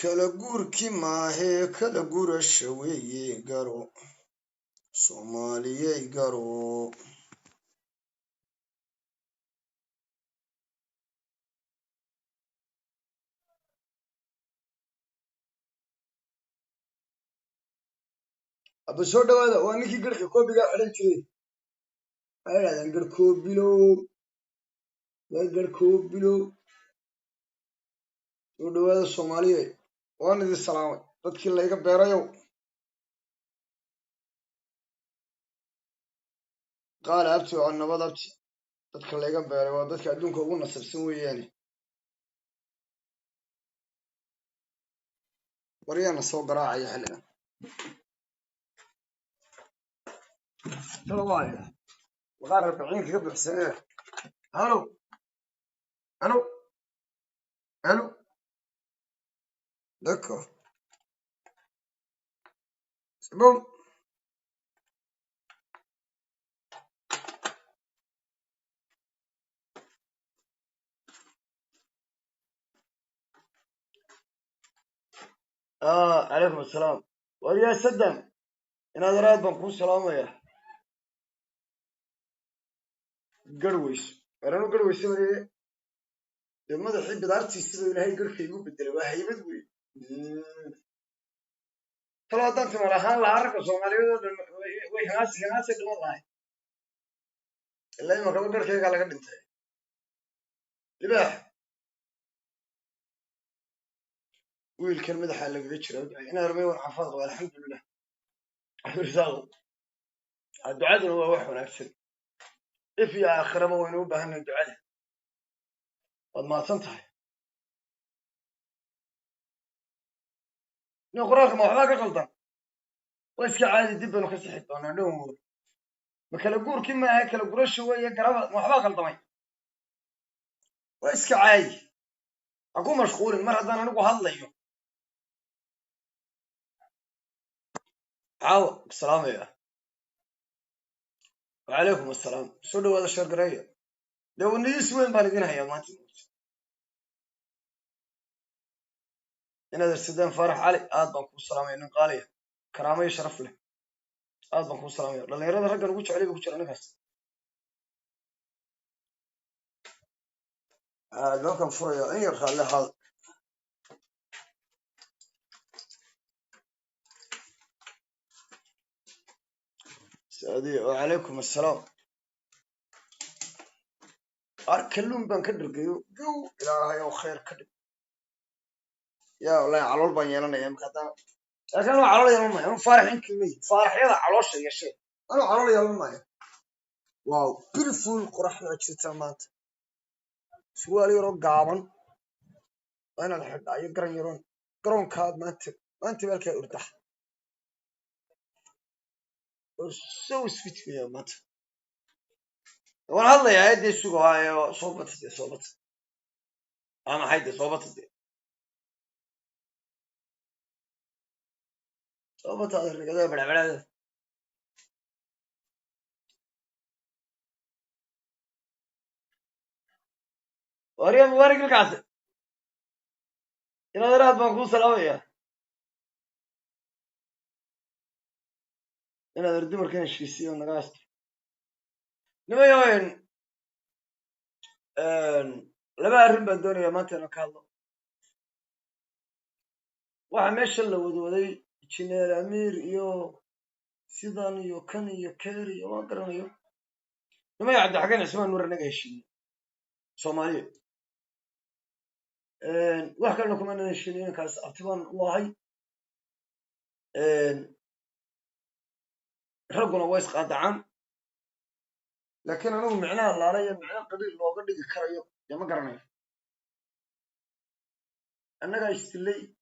kala guurki maahee kala gurasha weeye garo soomaaliyey garo aba soo dhawaada waa ninkii garhka koobiga xidhan jiray waxay idhahdeen garhkoobilow waa garhkoobilow soo dhawaada soomaaliyey waan idin salaamay dadkii layga beerayow qaala abti waa nabad abti dadka layga beeray waa dadka adduunka ugu nasabsan weeyaane waryaana soo garaacaya xilligan talawaaya waqaar arbiciin kaga buuxsanee halo halo halo d'accord c'est bon عليكم السلام ويا سدم إن هذا راد بنكون سلامة قرويش أنا قرويش مري لما ذا حين بدارتي يصير هاي قرك يجوب الدلوا هاي بدوي طلع دانت مرة لا عارف الصومالي وي هناس اللي والله اللي ما كانوا قرك يقال لك أنت لباح والكلمة ذا حال لك ذكر أنا رمي والحفاظ والحمد لله رسالة الدعاء هو واحد أكثر إف يا آخر ما وينو بهن الدعاء وما تنتهي نقرأك ما حلاك غلطان وإسك عادي دبنا كسحت أنا نوم مكلا جور كم هيك لو جرش شوية قرابة ما حلاك غلطان وإسك عادي أكون مشغول المرة أنا نقول هلا يوم عاو السلام يا وعليكم السلام سولو هذا الشهر قريب لو نيس وين بالقينها يا مات إن هذا السودان فرح علي بنكون السلام إنه قالي كرامة يشرف له بنكون السلام لأن يرد الرجل وش عليه وش على نفس لو كان فريا أي خلى هذا سعدي وعليكم السلام أركلهم بنكدر جو إلى هاي وخير كدر يا والله على البنية لنا يا مكتام لكن أنا على يوم ما أنا فرح كمية فرح هذا على شيء يا شيء أنا على يوم ما واو بيرفول قرح أجتماعات سؤالي رجعان أنا الحد أي قرن كاد ما أنت بالك أرتاح so sweet يا مات والله يا هدي السوق هاي صوبت أنا هيدي صوبت هذا اللي كذا بلا وريا مبارك الكاسة إن هذا رات بنكون سلامية إن هذا الدمر كان شيسي ونقاست نما يوين لما أرهم بالدنيا ما تنكالله وعمش اللي ودي تشيني الأمير يو سيدان يو كني يو كيري يو أقرن يو نما يعد حقنا اسمه نور نجاشين صومالي وحكى لكم أنا الشينين كاس أبتبان واهي رجنا ويس قاطعان لكن أنا معناه الله علي معناه قليل لو قد يكريو يا ما قرني أنا جاي استلي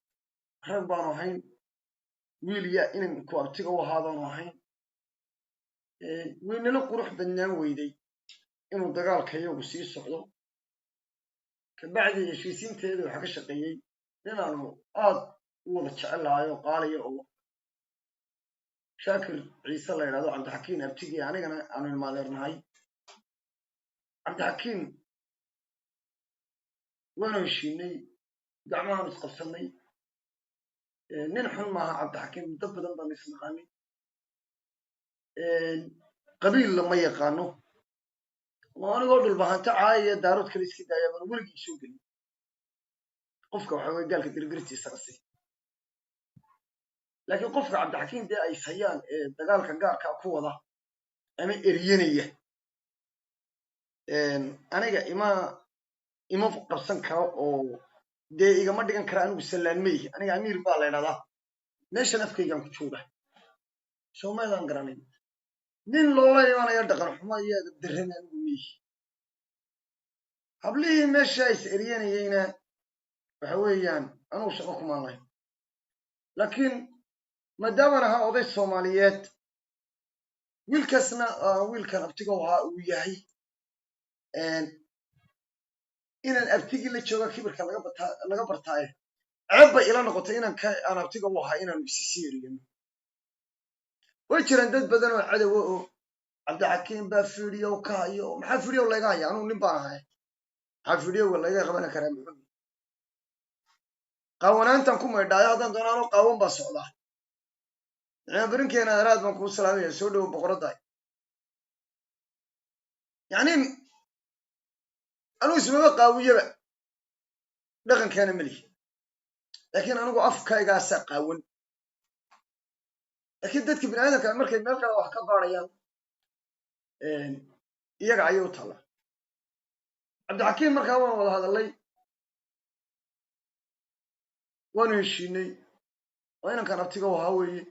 رجبان وحين ويليا إن كوابتك وهذا وحين وين نقول بدنا ويدي إنه دجال كيو وسيس صعدو كبعد الشيسين تيجي وحكي شقيي لأنه ولا تشعل هاي وقال يو شاكر عيسى الله يرضى عبد الحكيم أبتدي يعني أنا المالير هاي عبد الحكيم وأنا وشيني دعمان مسقسني nin xun maaha cabdixakiim muddo badan baan isnaqaanay qabiil lama yaqaano oo anigoo dhulbahanta caayaya daarood kale iska daaya baan weligii soo gelin qofka waxa weye gaalka dirgirtiisa rasi laakiin qofka cabdixakiim dee ay hayaan ee dagaalka gaarka ku wada ama eryanaya aniga ima qabsan karo oo dee igama dhigan kara anigu sallaanmey aniga amiir baa la ydhahdaa meeshan afkaygaan ku jooga soomaydaan garanay nin loola imaanayo dhaqan xumo iyo adab darrana anigu miihi hablihii meesha is eryanayeyna waxa weeyaan anugu shaqo kumaan lahayn laakiin maadaaman ahaa oday soomaaliyeed wiilkaasna wiilkan abtigow ahaa uu yahay inaan abtigii la jooga kibirka laga bartaaye ceeb bay ila noqotay aan abtigow ahaa inaanu isisi eriyano way jiraan dad badan oo cadowa oo cabdixakiim baa fiidiyow ka hayo maxaa fiidiyow layga haya anugu nin baan ahay maxaa fiidiyowga layga qaban karaa muxuu qaawanaantan ku maydhaayo haddaan doona anoo qaawan baa socdaa berinkeena araad baan kuu salaamaya soo dhowo boqoraddaay yacni anuu ismaba qaawiyaba dhaqankaana melihi laakiin anigu afkaygaasaa qaawan laakiin dadka bini aadamka markay meel kale wax ka baadhayaan iyaga ayay u taallaa cabdixakiim markaa waan wada hadallay waanu heshiinay waa inankan abtigow ahaa weeye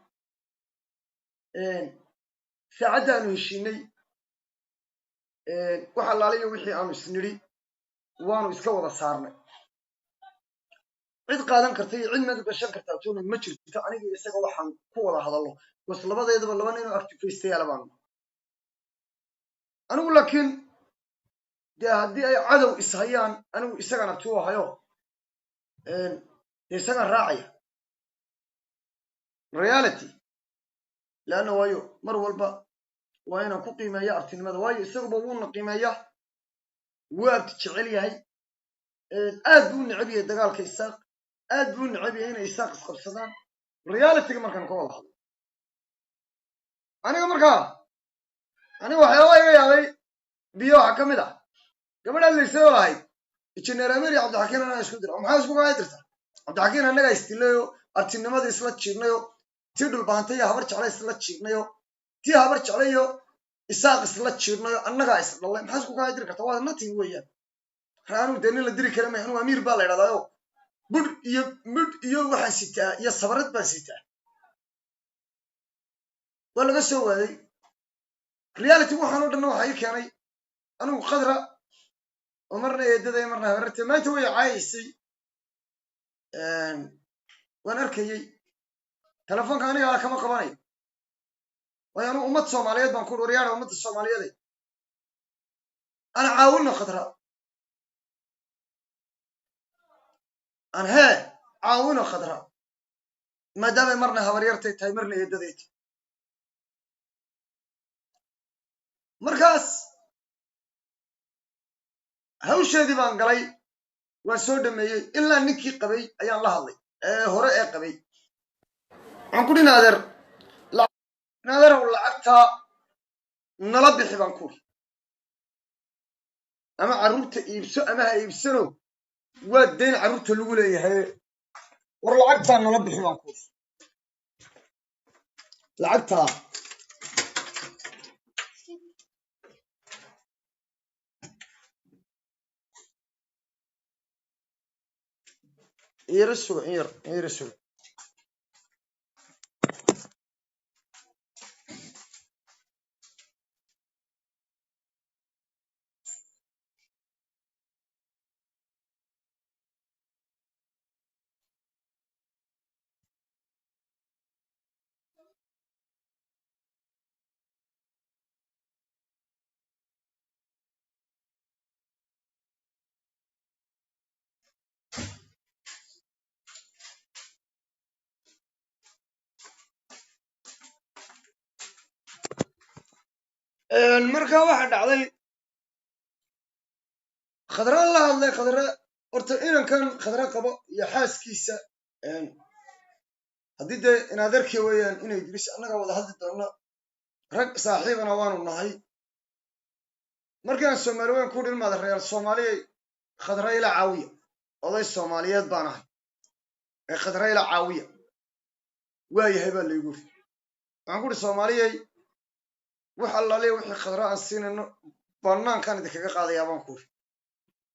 saacaddaanu heshiinay wax allaaliyo wixii aanu isnidhi waanu iska wada saarnay cid qaadan karta iyo cid meel gashan kartaa toona ma jirto aniga isaga waxaan ku wada hadallo bas labadeedaba laba nin oo actifastayaala baanu anigu laakiin dee haddii ay cadow ishayaan anigu isagaan abti u ahayo dee isagaan raacaya reality leanna waayo mar walba waa inaan ku qiimeeya abtinimada waayo isaguba wuuna qiimeeya wuu abti jecel yahay aad buu necab yahay dagaalka isaaq aad buu necab yahay inay isaaq isqabsadaan realityga markaan ka wada hadlo aniga waxyaaba iga yaabay biyo waxaa ka mid ah gabadhaan laysayoo lahayd injineer ameri cabdixakiin anaa isku dira maxaa isku kaa dirta cabdixakiin annagaa isdilayo abtinimadii isla jiirnayo tii dhulbaantay iyo habar jeclay isla jiirnayo tii habar jeclayo isaaq isla jiirnayo annagaa is dhallay maxaa isku kaa diri karta waa nothing weeyaan raanuu dee nin la diri kara may anugu amiir baa la ydhahdaayo midh iyo waxaan sitaa iyo sabarad baan sitaa waa laga soo waaday reality waxaan o dhanna waxaa ii keenay anigu qadra oo marna eedaday marna habarartay maanta way caayaysay waan arkayey telefoonka aniga kama qabanayo waayo anugu ummad soomaaliyeed baan ku waryaada ummadda soomaaliyeeday ana caawinno khadra an hee caawino khadra maadaamay marna habaryartay tahay marna eedaday tahay markaas hawsheedii baan galay waan soo dhameeyey ilaa ninkii qabay ayaan la hadlay hore ee qabay waxaan ku dhin adeerow lacagtaa nala bixi baan kuri ama carruurta iibso ama ha iibsano waa dayn carruurta lagu leeyahay war lacagtaa nala bixi baan kuri lacagtaa yara suga in yara suga markaa waxaa dhacday khadra la hadlay khadra horta inankan khadra qabo iyo xaaskiisa haddii dee in adeerkii weeyaan inay diris annaga wada hadli doonna rag saaxiibana waanu nahay markaan soomaali weyn ku dhilmaada reer soomaaliyay khadrayla caawiya oday soomaaliyeed baan ahay ee khadrayla caawiya waayahay baa laygu ri waxaan ku uhi soomaaliyay wax allaaliya wixii khadra aan siinayno bannaankaan idinkaga qaadayaa baan ku uri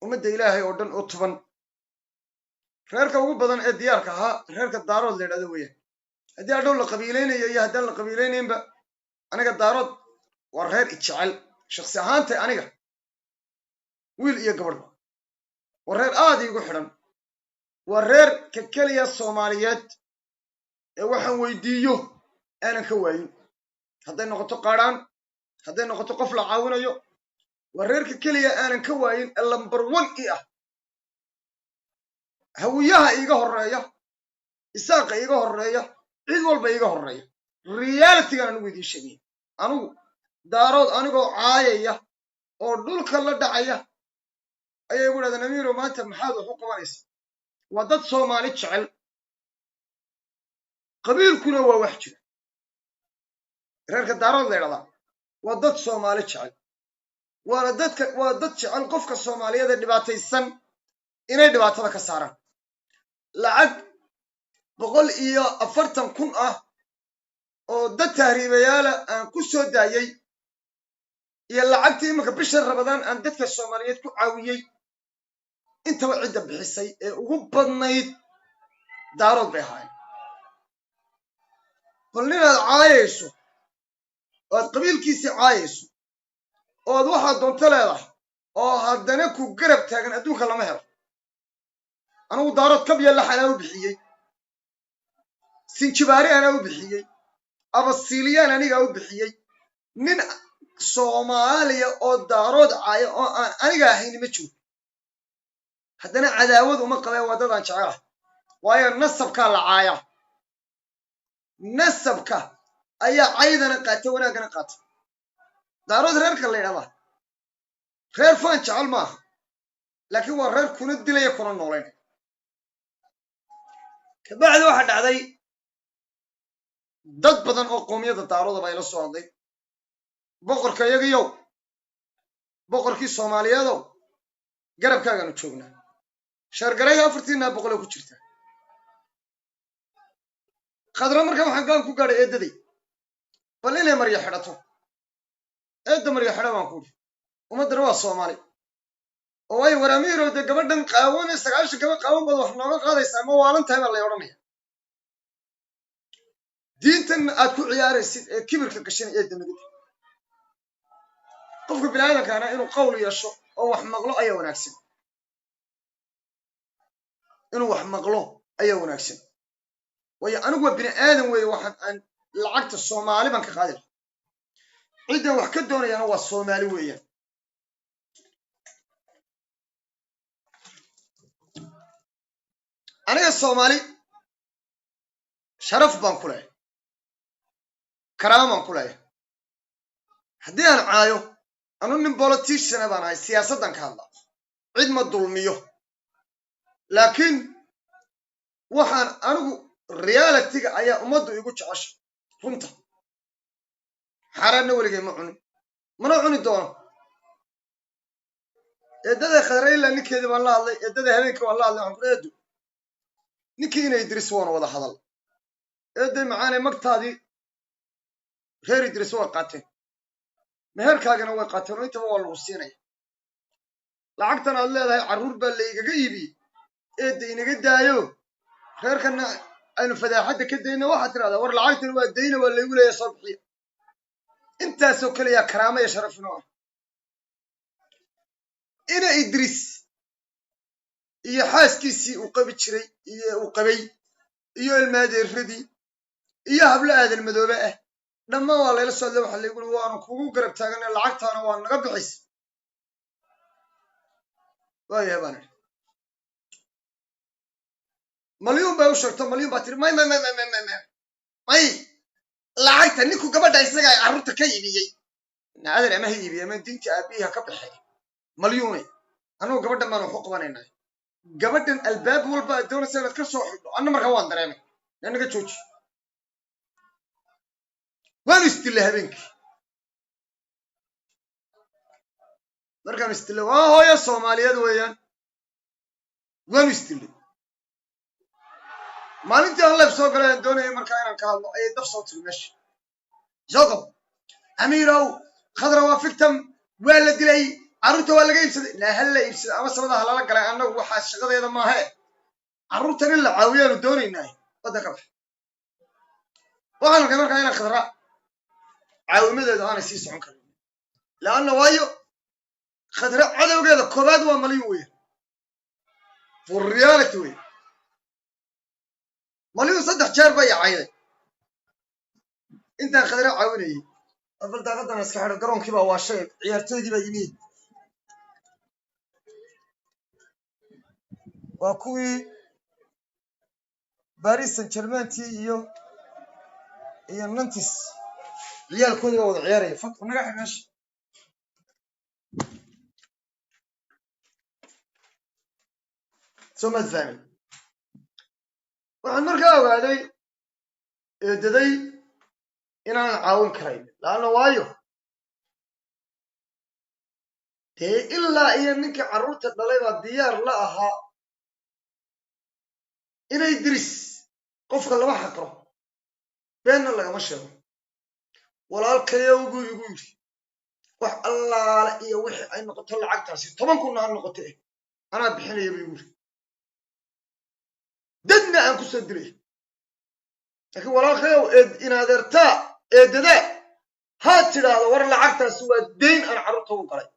ummadda ilaahay oo dhan oo tuban reerka ugu badan ee diyaarka ahaa reerka daarood la yidhahdo weeyaan haddii adhow la qabiilaynayo iyo haddaan la qabiilaynaynba aniga daarood waa reer ijecel shaksi ahaantay aniga wiil iyo gabadhba waa reer aad iigu xidhan waa reer ka keliya soomaaliyeed ee waxaan weydiiyo aanan ka waayin hadday noqoto qaadhaan hadday noqoto qof la caawinayo waa reerka keliya aanan ka waayin ee lambar one i ah hawiyaha iiga horreeya isaaqa iiga horreeya cid walba iiga horreeya realitygan anigu idiin sheegaya anigu daarood anigoo caayaya oo dhulka la dhacaya ayay igu dhahdeen amiiro maanta maxaad wax u qabanaysa waa dad soomaali jecel qabiilkuna waa wax jira reerka daarood la ydhahdaa waa dad soomaali jecel waa dad jecel qofka soomaaliyeed ee dhibaataysan inay dhibaatada ka saaraan lacag 140,000 ah oo dad tahriibayaala aan ku soo daayay iyo lacagtii imanka bisha rabadaan aan dadka soomaaliyeed ku caawiyey intaba cidda bixisay ee ugu badnayd daarood bay ahaayeen bal ninaad caayayso oo aad qabiilkiisii caayayso oo aad waxaad doonto leedahay oo haddana ku garab taagan adduunka lama helo anigu daarood kabya lax anaa u bixiyey sinjibaari anaa u bixiyey abasiiliyaan anigaa u bixiyey nin soomaaliya oo daarood caaya oo aan aniga ahayn ma jiro haddana cadaawad uma qabeen waddadaan jecelaha waayo nasabkaa la caaya nasabka ayaa caydana qaata wanaaggana qaata daarood reerka la ydhahdaa reer faan jecel maaha laakiin waa reer kuna dilaya kuna noolayn kabacdi waxaa dhacday dad badan oo qoomiyadda daaroodaba ay la soo hadlay boqorka iyagiyow boqorkii soomaaliyeedow garabkaagaanu joognaa shaargaraya 4,400 ku jirta khadra marka waxaan gaan ku gaadhay eeddaday bal inay marya xidhato eedda marya xidha baan ku uri ummaddana waa soomaali oo way waramiirow dee gabadhan qaawan 9 gaba qaawan baad wax nooga qaadaysaa ma waalan tahay baa lay odhanaya diintan aad ku ciyaaraysid ee kibirka gashan eedda nagadi qofka biniaadamkaana inuu qowl yeesho oo wax maqlo ayaa wanaagsan inuu wax maqlo ayaa wanaagsan waayo anigu waa bini aadan weeye waxaan aan lacagta soomaali baan ka qaadi lahaa ciddan wax ka doonayaana waa soomaali weeyaan aniga soomaali sharaf baan ku leeyahay karaama baan ku leeyahay haddii aan caayo anu nin politiciana baan ahay siyaasaddan ka hadlaa cid ma dulmiyo laakiin waxaan anigu realityga ayaa ummaddu igu jecesha runta xaaraanna weligay ma cunin mana cuni doono eeddada khadrayla ninkeedii baan la hadlay eeddada habeenkii waan la hadlay waxaan ku eeddu ninkii inay idris waana wada hadal eedday macaanay magtaadii reer idris way qaateen meherkaagana way qaateen oo intaba waa lagu siinaya lacagtan aad leedahay carruur baa laygaga iibiyey eedda inaga daayo reerkana aynu fadaaxadda ka dayna waxaad tirahdaa war lacagtan waa dayna waa laygu leeyahay soo bixiya intaasoo keliya karaama iyo sharaf inoo ah ina idris iyo xaaskiisii uu qabi jiray iyo uu qabay iyo ilmaadeeradii iyo hablo aadan madoobe ah dhammaan waa layla soo hadlay waxaa laygu uri waanu kugu garab taaganay lacagtaana waa naga bixaysa waayahay baan idhi malyuun bay u sheegto malyuun baa tiri may lacagta ninku gabadha isaga ay carruurta ka iibiyey naadir ama ha iibiye ama diinta aabihi ha ka baxay malyuune annagu gabadhan baan waxu qabanaynaa gabadhan albaab walba aad doonaysa inaad ka soo xidho anna markaa waan dareemay naga jooji وين استلي هبينك مركان استلي هو يا صوماليات ويان وين استلي ما انت الله بسوق له دوني مركان كان اي دف صوت المشي جوقب اميرو خضرا وافكتم ولا دلي عروته ولا يبسد لا هلا يبسد اما سمدها لا لا غلا انو waxa shaqadeeda ma aha عروتن in la caawiyo doonaynaa wada ka bax waxaan ka markaa inaan khadra caawimadeeda aan sii socon karin laana waayo khadra cadawgeeda koobaad waa maliyun weey for reality weey maliyun saddex jeer bay caayday inta khadra caawinayay afal daaqadan iska xidho garoonkii baa waa shay ciyaartoydii baa yimid waa kuwii Paris Saint-Germain iyo Nantes ciyaalkoodii wada ciyaaraya fadlan naga xigaash soo madfahmin waxaan markaa ogaaday eedaday inaan caawin karayn laana waayo dee ilaa iyo ninkii carruurta dhalay baa diyaar la ahaa inay diris qofka lama xaqro beenna lagama sheego walaalkayow buu igu yidhi wax allaale iyo wixii ay noqoto lacagtaasi 10 kun aan noqotay anaa bixinaya buu igu yidhi dadna aan ku soo diray laakiin walaalkayow in adeertaa eedada ha tiraahdo war lacagtaasi waa deyn aan carruurta u galay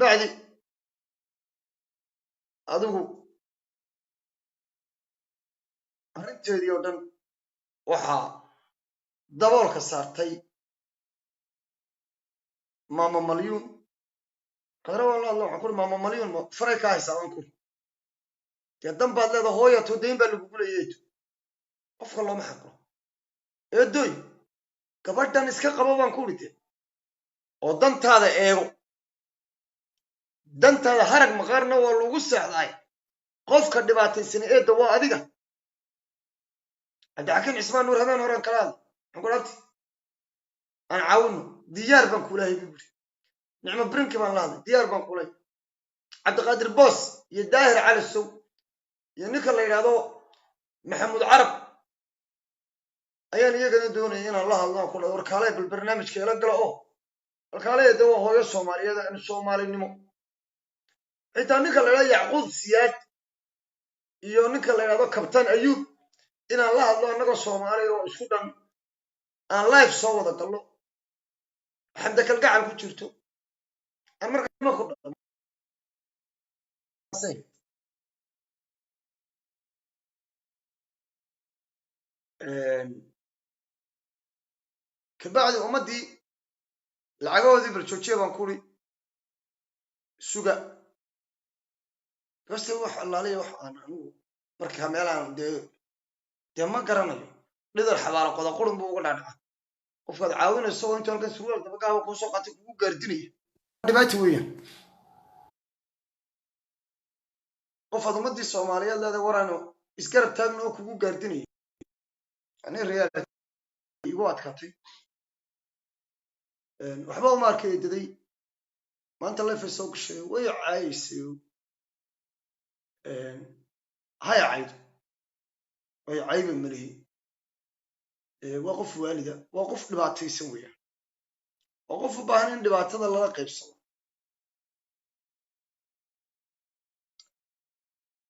bacdi adigu arrinteedii oo dhan waxaa daboolka saartay maama malyuun qadra wallah waxaan ku maama malyuun faray ka haysaaban ku dee dan baad leeda hooyato deyn baa lagu gulayay qofka looma xaqro eedoy gabadhan iska qabo baan ku dhintay oo dantaada eego dantaada harag maqaarna waa lagu seexday qofka dhibaataysan eedda waa adiga adaakin ismaan nuur habeen horan kalaad aan ku dhaabtay aan caawino diyaar baan ku leeyahay buu nicmo brinki baan laaday diyaar baan ku leeyahay cabdiqaadir boos iyo daahir cali sow iyo ninka la yiraahdo maxamuud carab ayaan iyagana doonayay inaan la hadlo ku dhaw warkaalay bal barnaamijka la galo oo warkaalay dad waa hooyo Soomaaliyeed aan Soomaalinimo inta ninka la yiraahdo Yacquub Siyaad iyo ninka la yiraahdo Kabtan Ayub inaan la hadlo anagoo Soomaali oo isku dhan aan live soo wada galno xamda kal gacan ku jirto aan markaa ma ku dhaqmo kabacdi ummadii lacagoodii barjoojiye baan ku ri suga bas wax allaaliye wax aan anigu markaa meelaan dee ma garanayo dhidar xabaalo qoda qurun buu uga dhaadhaca qofkaad caawinayso inta halkan surwaal dabagaaga kuu soo qaatay kugu gaardinaya dhibaato weeyaan qofaad ummadii Soomaaliyeed leedahay warano isgarab taagno oo kugu gaardinaya ani real igu adkaatay waxba uma arkay daday maanta la fiirsoo gashay way caayisay hay caayid way caayib marihi waa qof waalida waa qof dhibaataysan weeyaan waa qof u baahan in dhibaatada lala qaybsado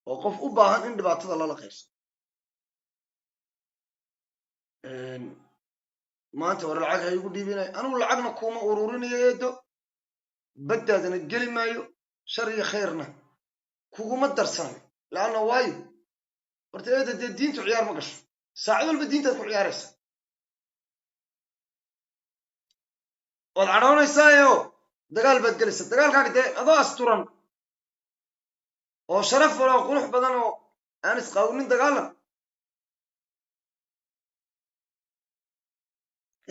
waa qof u baahan in dhibaatada lala qaybsado maanta war lacag hay ugu dhiibinay anigu lacagna kuma ururinayo eedo baddaadana geli maayo shar iyo khayrna kuguma darsanayo laana waayo horta eeda dee diintu ciyaar ma gasho saacad walba diintaad ku ciyaaraysa waad cadhoonaysaayo dagaal baad gelaysa dagaalkaaga dee adoo asturan oo sharaf wala oo qurux badan oo aan isqaawinin dagaalan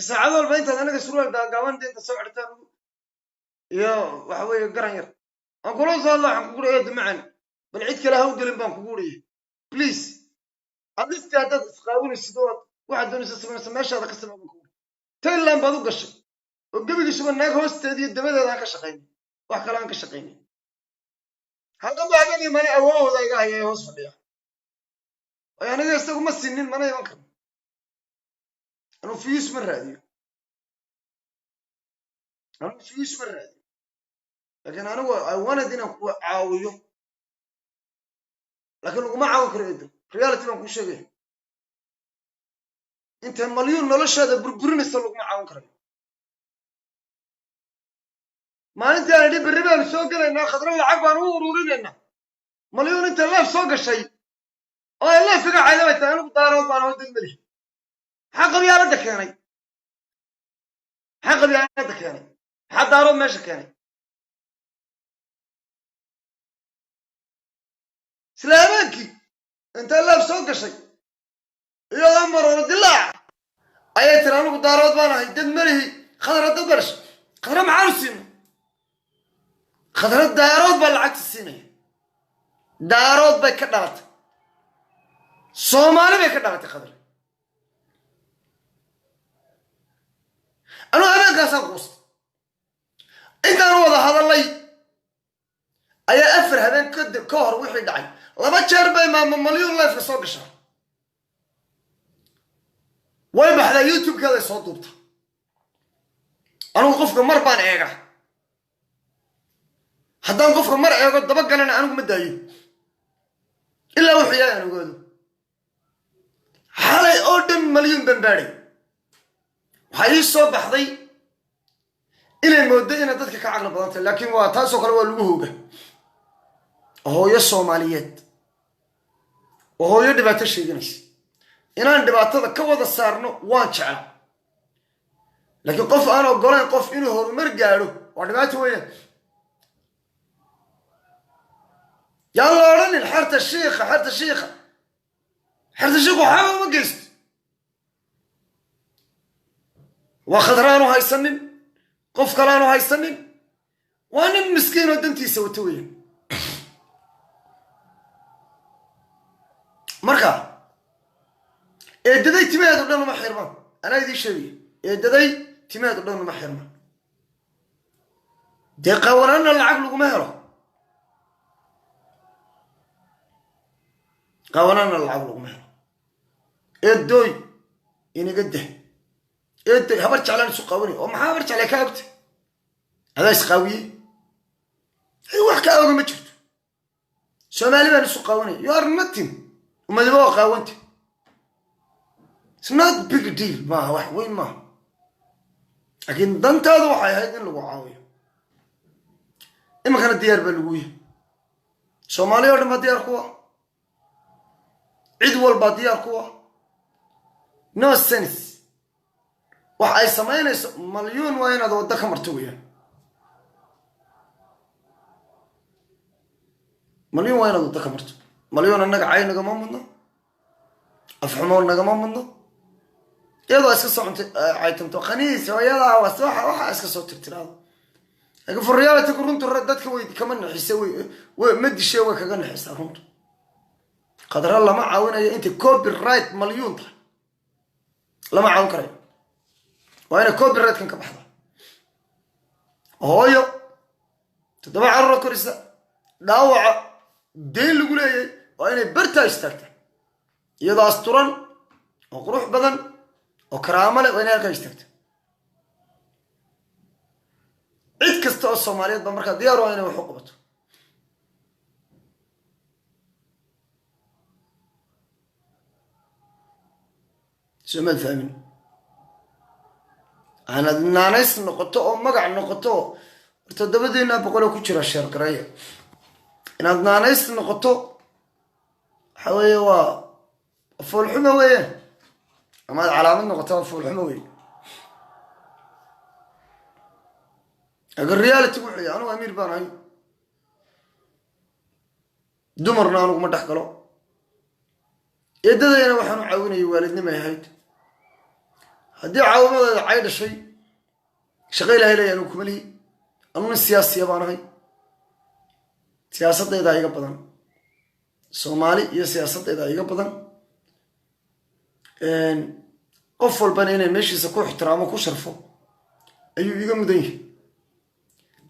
saacad walba intaad anaga surwaal daagaaban inta soo xirtaan iyo waxa weeye garan yar aan kula soo hadlo waxaan kugu leeyahay macaan bal cid kale ha u gelin baan kugu leeyahay please adistii haddaad isqaawinaysid oo waxaad doonaysa samaysa meeshaada ka samayba kuwa tayland baad u gashay oo gebigiisuba naag hoosteeda iyo dabadeeda aan ka shaqaynin wax kale aan ka shaqaynin halkaba habeenii mana awoowooda iga haya ee hoos fadhiya ay aniga isagu ma sinin mana iman karo anuu fiyuus ma raadiyo laakiin anigu I wanted inaan ku caawiyo laakiin laguma caawin karo eedo reality baan kuu sheegaya intay malyuun noloshaada burburinaysa laguma caawin karayo maalintii aan idhi berri baanu soo gelaynaa khadra lacag baan u ururinaynaa malyuun intay leef soo gashay oo ay leef iga caydabay tahay anigu daarood baan hoo degmeli maxaa qabyaaladda keenay maxaa daarood meesha keenay isla habeenkii intay leef soo gashay iyadoo marooro dilaaca ayay tiri anigu daarood baan ahay dad melihi khadra dad barash khadra maxaanu siina khadra daarood baa lacagta siinaya daarood bay ka dhalatay soomaali bay ka dhalatay khadra anuu habeenkaasaan quustay intaanu wada hadallay ayaa 4 habeen ka hor wixii dhacay 2 jeer bay maama malyuun leefka soo gashaa way baxdaa youtube-keeday soo duubta anugu qofka mar baan eega haddaan qofka mar eego daba galana anigu ma daayo ilaa wuxuu yahay aan ogoodo xalay oo dhan malyuun bambaadhay waxaa ii soo baxday inay mooddo inay dadka ka caqli badan tahay laakiin waa taasoo kale waa lagu hooga hooyo soomaaliyeed oo hooyo dhibaato sheeganaysa inaan dhibaatada ka wada saarno waan jeclaa laakiin qof aan ogolayn qof inuu horumar gaadho waa dhibaato weeyaan yaan la odhanin xerta shiikha waxaaba uma geysto waa khadra aanu haysanin qof kale aanu haysanin waa nin miskiin oo dantiisa wato weeyaan marka eedaday timaheedu dhan uma xirmaan anaa idiin sheegaya eedaday timaheedu dhan uma xirmaan dee qawanaanna lacag laguma helo eedooy inaga dah eedoy habar jeclaan isu qaawinay oo maxaa habar jeclay ka ogtay adaa isqaawiyey wax ka oga ma jirto soomaali baan isu qaawinay you are nothing umadiba waa qaawanta it's not big deal maaha wax weyn maaha laakiin dantaada waxay ahayd in lagu caawiyo iminkana diyaar baa lagu yahay soomaaliya oo dhan baa diyaar kuwa cid walbaa diyaar kuwa no sense wax ay samaynayso malyuun waa inaad waddo ka marto weeyaan malyuun waa inaad waddo ka marto malyuun annaga cay nagama mudno afxumoon nagama mudno iyadoo iska socontay caytanto khaniis hooyadaa waxa iska soo tirtiraado laakiin for reality runtu dadka way kama naxisa ma dishe way kaga naxisaa runtu khadra lama caawinayo intay copyright malyuun tahay lama caawin karayo waa inay copyright-kan ka baxda hooyo 7 carruur korisa dhaawaca deyn lagu leeyahay waa inay bartaa istaagta iyadoo asturan oo qurux badan oo karaamo leh waa inay halkaa istaagta cid kasta oo soomaaliyeed ba markaa diyaar waa inay wax u qabato سمعت فاهمين أنا نانيس نقطة أو مقع نقطة ارتدبدينا بقولوا كتير الشر كراية أنا نانيس نقطة حوالي فول حموي أما علامة نقطة فول حموي أقول ريالتي وحي أنا أمير باناي دمرنا أنا وما تحكلو يددينا وحنا عاوني والدنا ما يهيد هدي عاومة عايد الشيء شغيلة هلا يعني كملي أنا السياسية باناي سياسة ده يجا بدن سومالي هي سياسة ده يجا بدن qof walbana inay meeshiisa ku ixtiraamo ku sharfo ayuu iga mudan yahay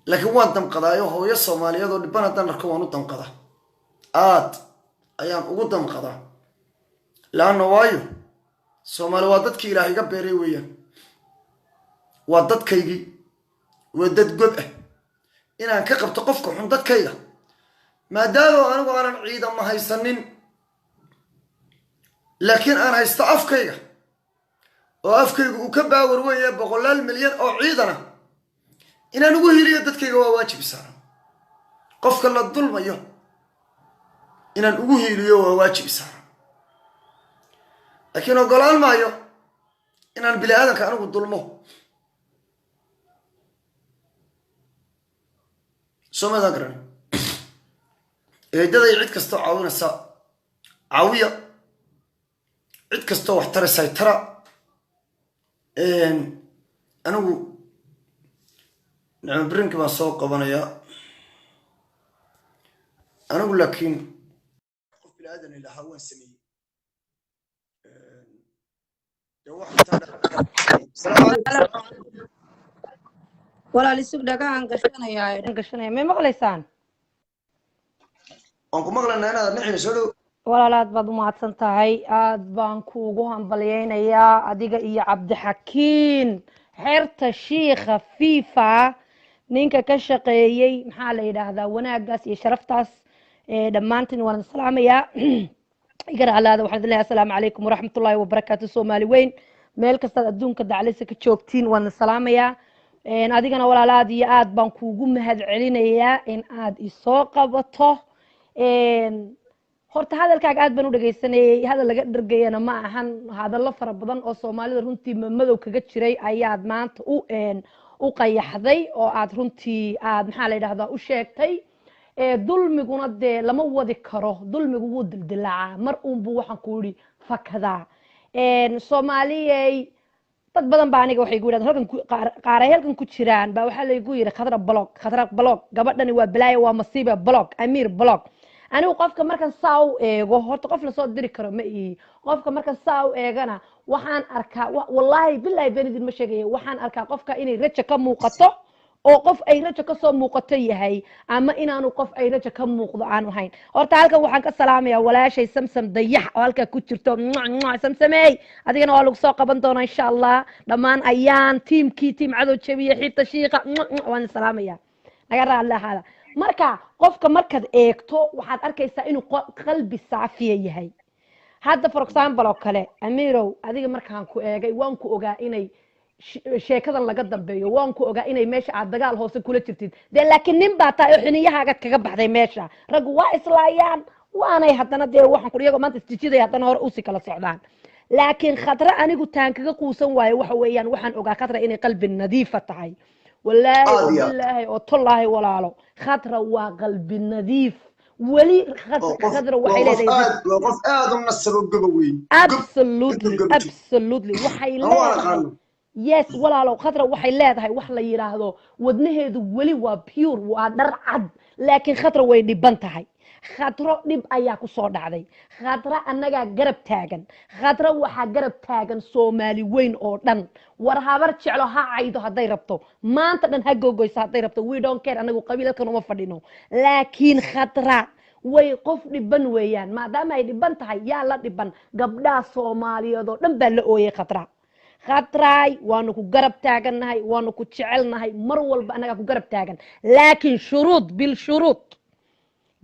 laakiin waan damqadaayo hooyo Soomaaliyeed oo dhiban haddaan arko waan u damqadaa aad ayaan ugu damqadaa laana waayo Soomaali waa dadkii Ilaahay iga beeray weeyaan waa dadkaygii waa dad gob ah inaan ka qabto qofka xun dadkayga maadaama anigu aanan ciidan ma haysanin laakiin aan haysto afkayga oo afkaygu uu ka baawar weeye 100 milyan oo ciidana inaan ugu hiliyo dadkayga waa waajib saaran qofka la dulmayo inaan ugu hiliyo waa waajib saaran laakiin ogolaan maayo inaan bini aadanka anigu dulmo soomada garan eedaday cid kasta caawinaysa caawiya cid kasta wax taraysa tara anigu نعم برينك ما سوق قبنا أنا أقول لكن بالآدم اللي هون سمي ولا لسوق دقان قشنا ما مغلسان أنكم مغلنا أنا نحن سولو ولا لا تبض ما تنتهي أد بانكو جوهم بليين يا أديك يا عبد الحكيم حرت الشيخ فيفا ninka ka shaqeeyay maxaa la yiraahdaa wanaagaas iyo sharaftaas dhamaantiin waan salaamayaa igar alaada waxaan leeyahay assalaamu calaykum waraxmatullaahi wabarakaatu Soomaali weyn meel kasta adduunka dacalisa ka joogtiin waan salaamayaa adigana walaalaad iyo aad baan kuugu mahad celinayaa in aad isoo qabato horta hadalkaaga aad baan u dhageysanayay hadal laga dhargayana ma ahan hadallo fara badan oo Soomaalida runtii madow kaga jiray ayaad maanta u qayaxday oo aad runtii aad maxaa la yiraahdaa u sheegtay dulmiguna de lama wadi karo dulmigu wuu dildilaaca mar uunbu waxaan ku yiri fakada Soomaaliyay dad badan baa aniga waxay guuraan halkan qaaray halkan ku jiraan baa waxa la igu yiri khadra blog gabadhani waa balaayo waa masiiba blog Amir blog anigu qofka markan saa u eego horta qof la soo diri karo ma ii qofka markan saa u eegana waxaan arkaa wallahi billahi beenidin ma sheegay waxaan arkaa qofka inay rajo ka muuqato oo qof ay rajo ka soo muuqato yahay ama inaanu qof ay rajo ka muuqdo aan ahayn horta halkan waxaan ka salaamayaa walaashay Samsam Dayax oo halka ku jirto Samsamey adigana waa lagu soo qaban doonaa insha Allah dhamaan ayaan team cadow jabiye xirta shiiqa waan salaamayaa naga raalaha marka qofka markaad eegto waxaad arkaysaa inuu qalbi saafiya yahay hadda for example oo kale Amirow adiga markaan ku eegay waan ku ogaa inay sheekadan laga dambeeyo waan ku ogaa inay meesha aad dagaal hoose kula jirtid de laakiin nin baa taa xiniyahaaga kaga baxday meesha rag waa islaayaan waanay haddana de waxaan ku iyaga maanta istijiday haddana hore u si kala socdaan laakiin khadra anigu taan kaga quusan waayo waxa weeyaan waxaan ogaa khadra inay qalbi nadiifa tahay والله والله والله ولاalo khadra waa qalbi nadiif wali khadra waxay leedahay qof aad u nasro gabaweyn absolutely waxay leedahay yes walaalo khadra waxay leedahay wax la yiraahdo wadnaheedu wali waa pure waa dhar cad laakiin khadra way dhiban tahay khadro dhib ayaa ku soo dhacday khadra anaga garab taagan khadra waxa garab taagan Soomaali weyn oo dhan war habar jeclo ha caydo haday rabto maanta dhan ha gogoyso haday rabto we don't care anagu qabiilkan uma fadhino laakiin khadra way qof dhiban weeyaan maadaama ay dhiban tahay yaa la dhiban gabdhaha Soomaaliyeed oo dhan baa la ooyay khadra khadray waanu ku garab taaganahay waanu ku jecelnahay mar walba anaga ku garab taagan laakiin shuruud bil shuruud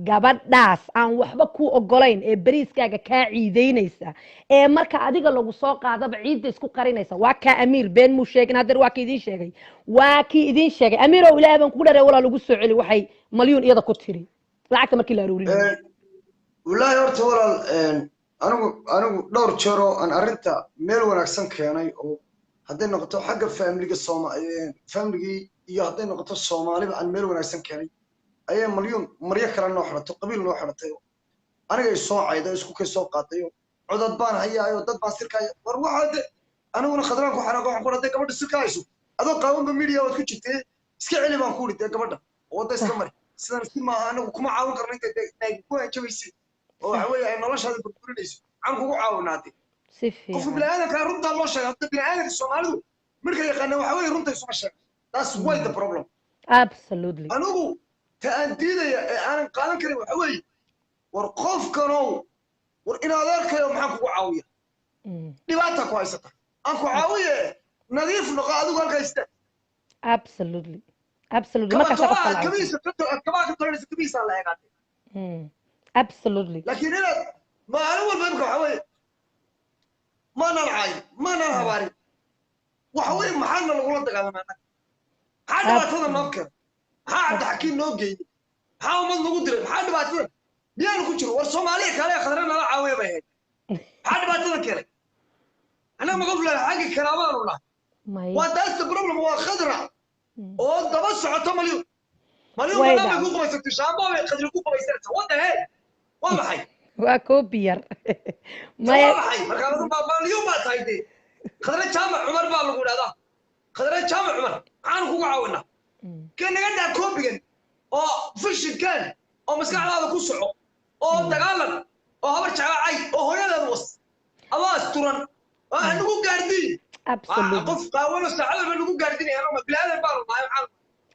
gabadhaas aan waxba ku ogolayn ee bariiskaaga ka ciideynaysa ee marka adiga lagu soo qaadaba ciid isku qarinaysa waa ka Amir been mu sheegin haddii waa kii idin sheegay waa kii idin sheegay Amir oo ilaahay baan ku dharay wala lagu soo celi waxay malyan iyada ku tiri lacagta markii la aruurin wallahi horta walaal anigu dhowr jeer oo aan arinta meel wanaagsan keenay oo hadday noqoto xagga family iyo hadday noqoto Soomaaliba aan meel wanaagsan keenay أيه مليون مريا كلا نوحرته قبيل نوحرته أنا جاي صاع عيدا يسكو كيسوق قاطيو عدد بان هيا أيوة عدد بان سيركاي وروح هذا أنا وانا خضران كوحنا كوحنا ده قبل السيركاي شو هذا قانون بميديا وتكتشته سكعلي بانكولي ده قبله وده استمر سنة ما أنا وكم عاون قرني ده كوين شو يصير وعوي أنا لاش هذا بقول ليش عنكو عاون نادي si qofka fiican bini'aadamka runta loo sheegay hadda bini'aadamka Soomaalidu markay yaqaanaan waxa weeye runta isuma sheeg that's why the problem absolutely anigu ta aan diidaya ee aanan qaadan karin waxa weeye war qofkanow war in adeerkayo maxaan kugu caawiya dhibaata ku haysata aan ku caawiye nadiif noqo adigu halka ista absolutely absolutely ma ka shaqo كما كنت كبيسة الله يقعد absolutely لكن أنا ما أنا أول بنك حوي ما نلعب ما نلعب وحوي محلنا الغلط هذا معنا حد ما تفضل نفكر حد حكي نوجي حاول ما نقدر حد ما تفضل بيان كتير والصومالية كلا خضرنا لا عاوية بهيك حد ما تذكر أنا ما قبل حاجة كلامنا ولا وده البروبلم هو خضرة وده بس عطوا مليون مليون ما يقول ما يصير شامبو يقدر يقول ما يصير وده هي والله حي وكوبير ما والله حي مليون ما تايدي خضرة جامع عمر بالغول هذا خضرة جامع عمر عن هو عاونا كان قاعد كوبير أو فيش كان أو مسكين هذا كوسعو أو تقالن أو هبرش عاي أو هو هذا الوص الله استرن نقول قاردين قف قاونا سعادة نقول قاردين أنا ما بلاد البار ما يعرف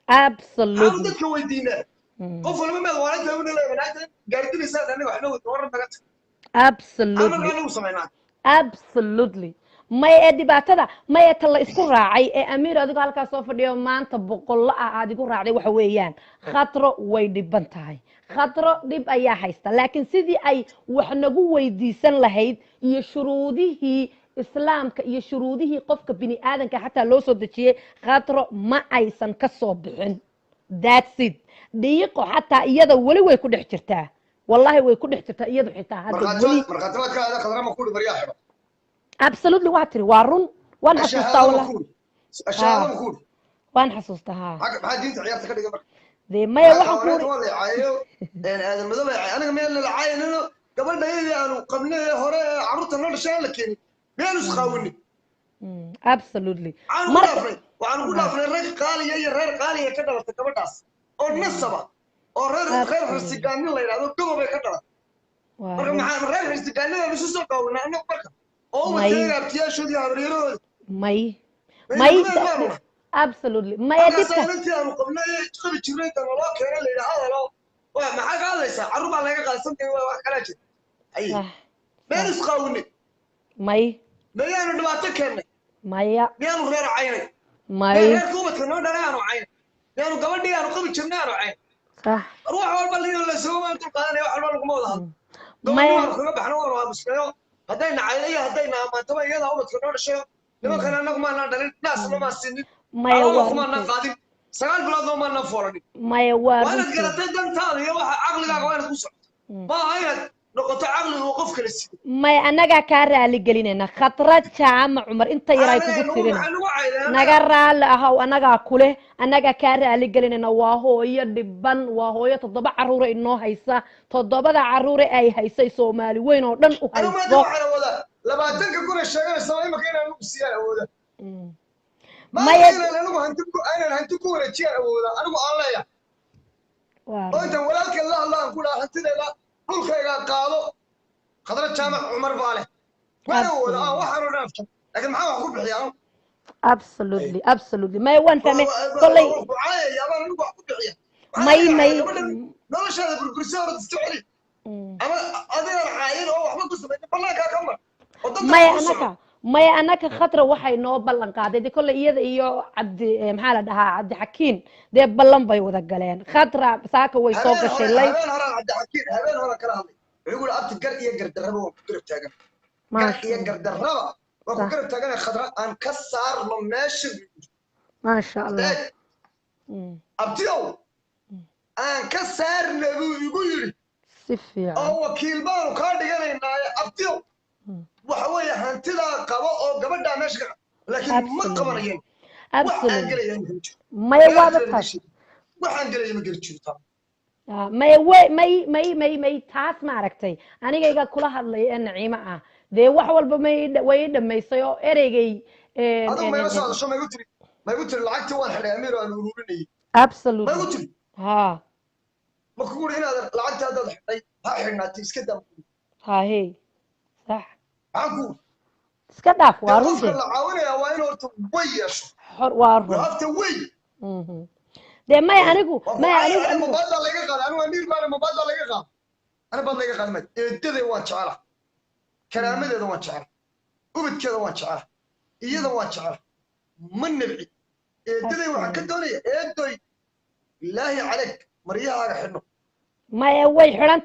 absolutely عودك ويدينا قف لما ما ولد لما لا بنات قاردين يسال أنا وحنا ورا بقت absolutely absolutely maya dhibaatada maya tala isku raacay ee amiir adigu halkaas soo fadhiyo maanta boqol ah aad igu raacday waxa weeyaan khatro way dhiban tahay khatro dhib ayaa haysta laakiin sidii ay wax nagu weydiisan lahayd iyo shuruudihii islaamka iyo shuruudihii qofka bini aadanka xataa loo soo dejiyay khatro ma aysan ka soo bixin that's it dhiiqo xataa iyada wali way ku dhex jirtaa wallahi way ku dhex jirtaa iyadu xitaa hadda wali marqaataadka hada khadra ma ku dhibariyaa xiro absolutely waa tiri waa run waan xasuustaa wallahi ashaada ku waan xasuustaa ha maxaa diinta ciyaarta ka dhigay marka de maya waxa ku wali caayo aadan madaba aniga meel la caayinano gabadhayda aanu qabnay hore carruurta noo dhashay la keenay meel isqaawini absolutely waxaan ku dhaafnay rag qaaliya iyo reer qaaliya ka dhalatay gabadhaas oo nasaba oo reer xirsigaanin la yiraahdo gobobay ka dhalatay marka maxaa reer xirsigaanada isu soo qaawina anagu marka oo ma teegabtiyaashoodii habaryarooda may absolutely maya dibka aanu qabnay qabi jirnay tan loo keenay la yiraahdo waa maxaa ka hadlaysaa carruur baa laga qaadsanay wax kala jira ay meel isqaawini mayaanu dhibaato keennay miyaanu reer caynay reer kuubadka noo dhalay aanu caynay miyaanu gabadhii aanu qabi jirnay aanu caynay ruux walba la soo ma dul qaadanaya wax walba laguma wada hadlo gabadhii kaga baxno waa musliyo haddayna caynay iyo haddayna amaantaba iyada ubadka noo dhashay nimankan anagu maanaan dhalin naasna maa sinin kumaanaan qaadin 9 biloodna maanaan foolanin waanad garatay dantaada iyo waxa caqligaaga waa inaad ku socoto ma aha inaad noqoto caqliga uu qof kale siiyo may anaga ka raali gelinayna khatra jaama umar inta yaray kugu tirin naga raali ahaw anaga kule anaga ka raali gelinayna waa hooyo dhiban waa hooyo 7 caruur inoo haysa 7 caruur ay haysay Soomaali weyn oo dhan u hayso 20 kuna sheegaysa imaka inaan ugu siiyay awooda maya anagu hanti ku wareejiyay awooda anigu aan leeyahay waa inta walaalka Allah ku dhahay hantideeda dhulkayga qaado khadra jaamac umar baale wada wada waxaanu dhaafto laakiin maxaa wax ku bixiyaa absolutely may waan fahmay kulay yaabaan anigu wax ku bixiya may noloshada burbursada isticmaali ama adiga raayeen oo waxba ku sameeyay banaanka ka mar may anaka khatra waxay noo ballan qaaday kulay iyada iyo cabdi maxaa la dhahaa cabdi xakiin de ballan bay wada galeen khatra saaka way soo gashay lay cabdi xakiin habeen hore kala hadlay wuxuu abti gar iyo gardarraba oo ku garab taagan gar iyo gardarraba oo ku garab taagan khadra aan ka saarno meesha ma sha Allah abtiyo aan ka saarno buu igu yiri si fiican oo wakiil baan ka dhiganaynaa abtiyo waxa weeye hantida qabo oo gabadha meesha laakiin ma qabanayeen may wada taas waxaan galay ma geli jirto may taas ma aragtay anigayga kula hadlay ee naciima ah de wax walba way dhameysay oo ereygay adigu ma soo soo ma igu tiri lacagta waan xidhay amiir aan ururinay absolutely ma igu tiri ma ku guri inaad lacagta dad xidhay ha xidhnaatay iska dam hey صح عقول iska dhaaf waa qofka runtii la caawinaya waa in horta way yeesho waa you run have to way dee maya anigu mabaada laga qaada anigu amiir baan mabaada laga qaada ana baad laga qaadmay eedaday waan jecela karaamadeeda waan jecela ubadkeeda waan jecela iyada waan jecela ma nabci eedaday waxaan ka doonaya eedoy ilaahi calayk maryahaaga xidhno maya way xidhan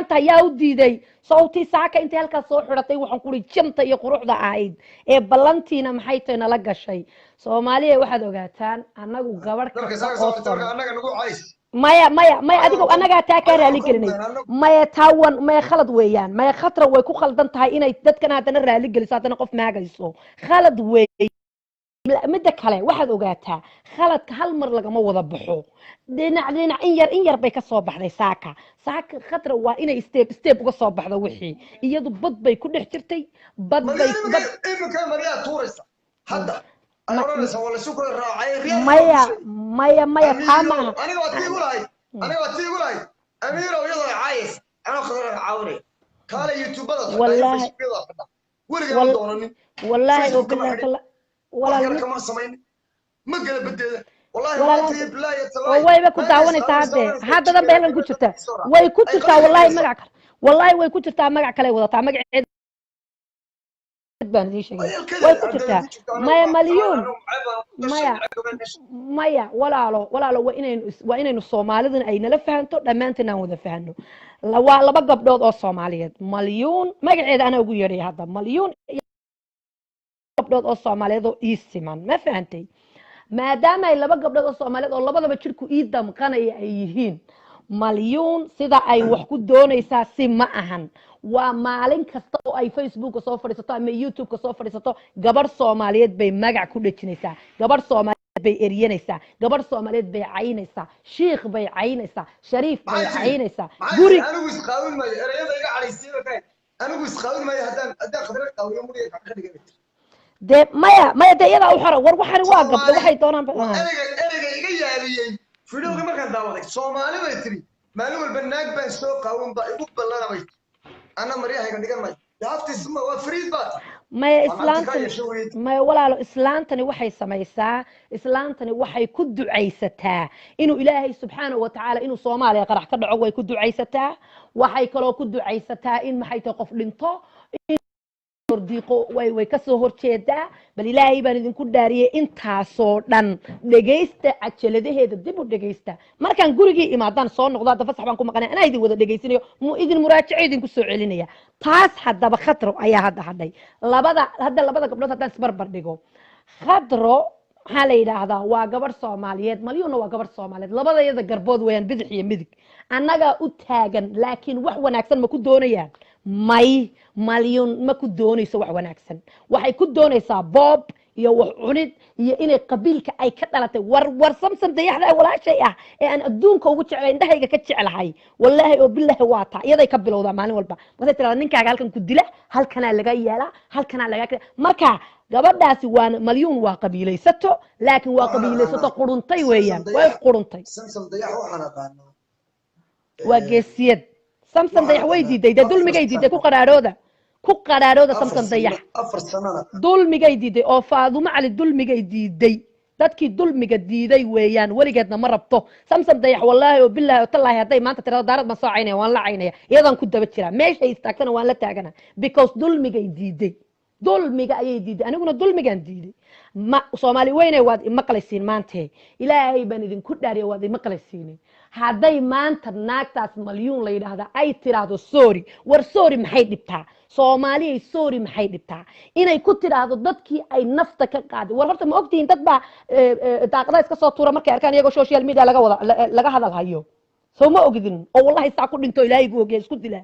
tahay yaa u diiday sawtii saaka intay halkaas soo xidhatay waxaan ku uri janta iyo quruxda ahayd ee ballantiina maxay tahay nala gashay Soomaaliya waxaad ogaataan anagu gabadh anaga nagu cays maya adiga anaga taa ka raali gelinay maya tawan maya khalad weeyaan maya khatra way ku khaldan tahay inay dadkan hadana raali geliso hadana qof maagayso khalad weey midda kale waxaad ogaataa khaladka hal mar lagama wada baxo dhinac in yar bay ka soo baxday saaka khatra waa inay step uga soo baxdo wixii iyadu bad bay ku dhex jirtay bad bay imika mariya tuuraysa hadda maya taama aniga waa tii gulahay amiiro iyadoo caayis ana khadra caawinay kale youtubada wallahi oo billahi والله كمان سمين ما قال بدي والله والله بالله يتلاقي وين كنت داونيسا هذا ذنب هلن ku jirta way ku jirtaa wallahi way ku jirtaa magac kale wadataa magaceed baan idin sheegay way ku jirtaa maya maliyuun maya walaalo waa inaynu Soomaalidan ay nala fahanto dhamaanteen aan wada fahano waa laba gabdhood oo Soomaaliyeed maliyuun magaceeda ana ugu yeeray hadda maliyuun gabdhood oo Soomaaliyeed oo iisiman ma fahantay maadaama ay laba gabdhood oo Soomaaliyeed oo labadaba jirku ii damqanaya ay yihiin maliyuun sida ay wax ku doonaysaa si ma ahan waa maalin kasta oo ay Facebook soo fadhiisato ama YouTube ka soo fadhiisato gabar Soomaaliyeed bay magac ku dhajinaysaa gabar Soomaaliyeed bay eriyanaysaa gabar Soomaaliyeed bay caynaysaa sheekh bay caynaysaa shariif bay caynaysaa guri anigu isqaawin maayo erayada iga calaysiiba kay anigu isqaawin maayo haddaan khadra qaawiyo muriga ka dhigay de maya de iyada u xaro war waxaan waa gabdho waxay doonaan erayga iga yaabiyay fiidowga markaan daawaday Soomaali bay tiri maalin walba naag baan soo qaawan baa igu ballanamay ana mariyahayga dhigan may daaftiisma waa fariid baad maya walaalo islaantani waxay samaysaa islaantani waxay ku ducaysataa inuu Ilaahay subxaanahu wa ta'ala inuu Soomaaliya qarax ka dhaco way ku ducaysataa waxay kaloo ku ducaysataa in maxay tahay qof dhinto diiqo way ka soo horjeedaa bal Ilaahay baan idinku dhaariyay intaasoo dhan dhageysta ajaladaheeda dib u dhageysta markaan gurigii imaadaan soo noqdaa da fasax baan ku maqanay ana idin wada dhageysanayo idin muraajaco idin ku soo celinaya taas hadaba khatro ayaa hadday labada gabdhood haddaan isbarbar dhigo khatro maxaa la yidhaahdaa waa gabarh Soomaaliyeed maliyuuna waa gabarh Soomaaliyeed labadayada garbood weeyaan bidix iyo midig annaga u taagan laakiin wax wanaagsan ma ku doonayaan maliyuun ma ku doonayso wax wanaagsan waxay ku doonaysaa boob iyo wax cunid iyo inay qabiilka ay ka dhalatay war samsan dayaxda walaashay ah ee aan adduunka ugu jeclay indhahayga ka jeclahay wallahi oo billahi waa taa iyaday ka bilowdaa maalin walba waxay tiraahdaa ninkaaga halkan ku dila halkana laga yeela halkana laga marka gabadhaasi waa maliyuun waa qabiilaysato laakiin waa qabiilaysato quruntay weeyaan way quruntay samsan dayax waxaan aqaanaa waa geesiyad samsan dayax way diiday dulmigay diiday ku qaraarooda samsan dayax 4 sanana dulmigay diiday oo Faadumo Cali dulmigay diiday dadkii dulmiga diiday weeyaan waligeedna ma rabto samsan dayax wallahi oo billahi oo tallahi haday maanta tirada daarad ma soo caynaya waan la caynaya iyadan ku daba jira meesha istaagtana waan la taagana because dulmigay diiday dulmiga ayay diiday aniguna dulmigan diiday ma Soomaali weynay waad imaqlaysiin maanta Ilaahay baan idin ku dhaariyo waad imaqlaysiin haday maanta naagtaas maliyuun la yiraahdo ay tiraahdo sorry maxay dhibtaa Soomaaliya sorry maxay dhibtaa inay ku tiraahdo dadkii ay nafta ka qaaday war horta ma ogtiin dad ba daaqada iska soo tuura markay arkaan iyagoo social media laga hadal hayo soo ma ogidin oo wallahi saa ku dhinto Ilaahay gu ogay isku dila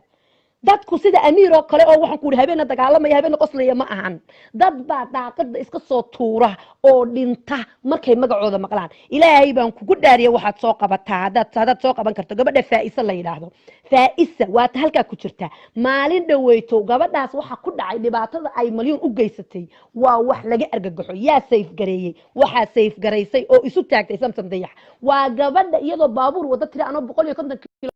dadku sida amiir oo kale oo waxaan ku habeena dagaalamaya habeena qoslaya ma ahan dad baa daaqada iska soo tuura oo dhinta markay magacooda maqlaan Ilaahay baan kugu dhaariyay waxaad soo qabataa hadaad soo qaban karto gabadha Faa'isa la yiraahdo Faa'isa waa ta halka ku jirta maalin dhaweyto gabadhaas waxa ku dhacay dhibaatada ay maliyuun u geysatay waa wax laga argagaxo yaa safe gareeyay waxa safe gareysay oo isu taagtay samsan dayax waa gabadha iyadoo baabuur wada tiri ano 150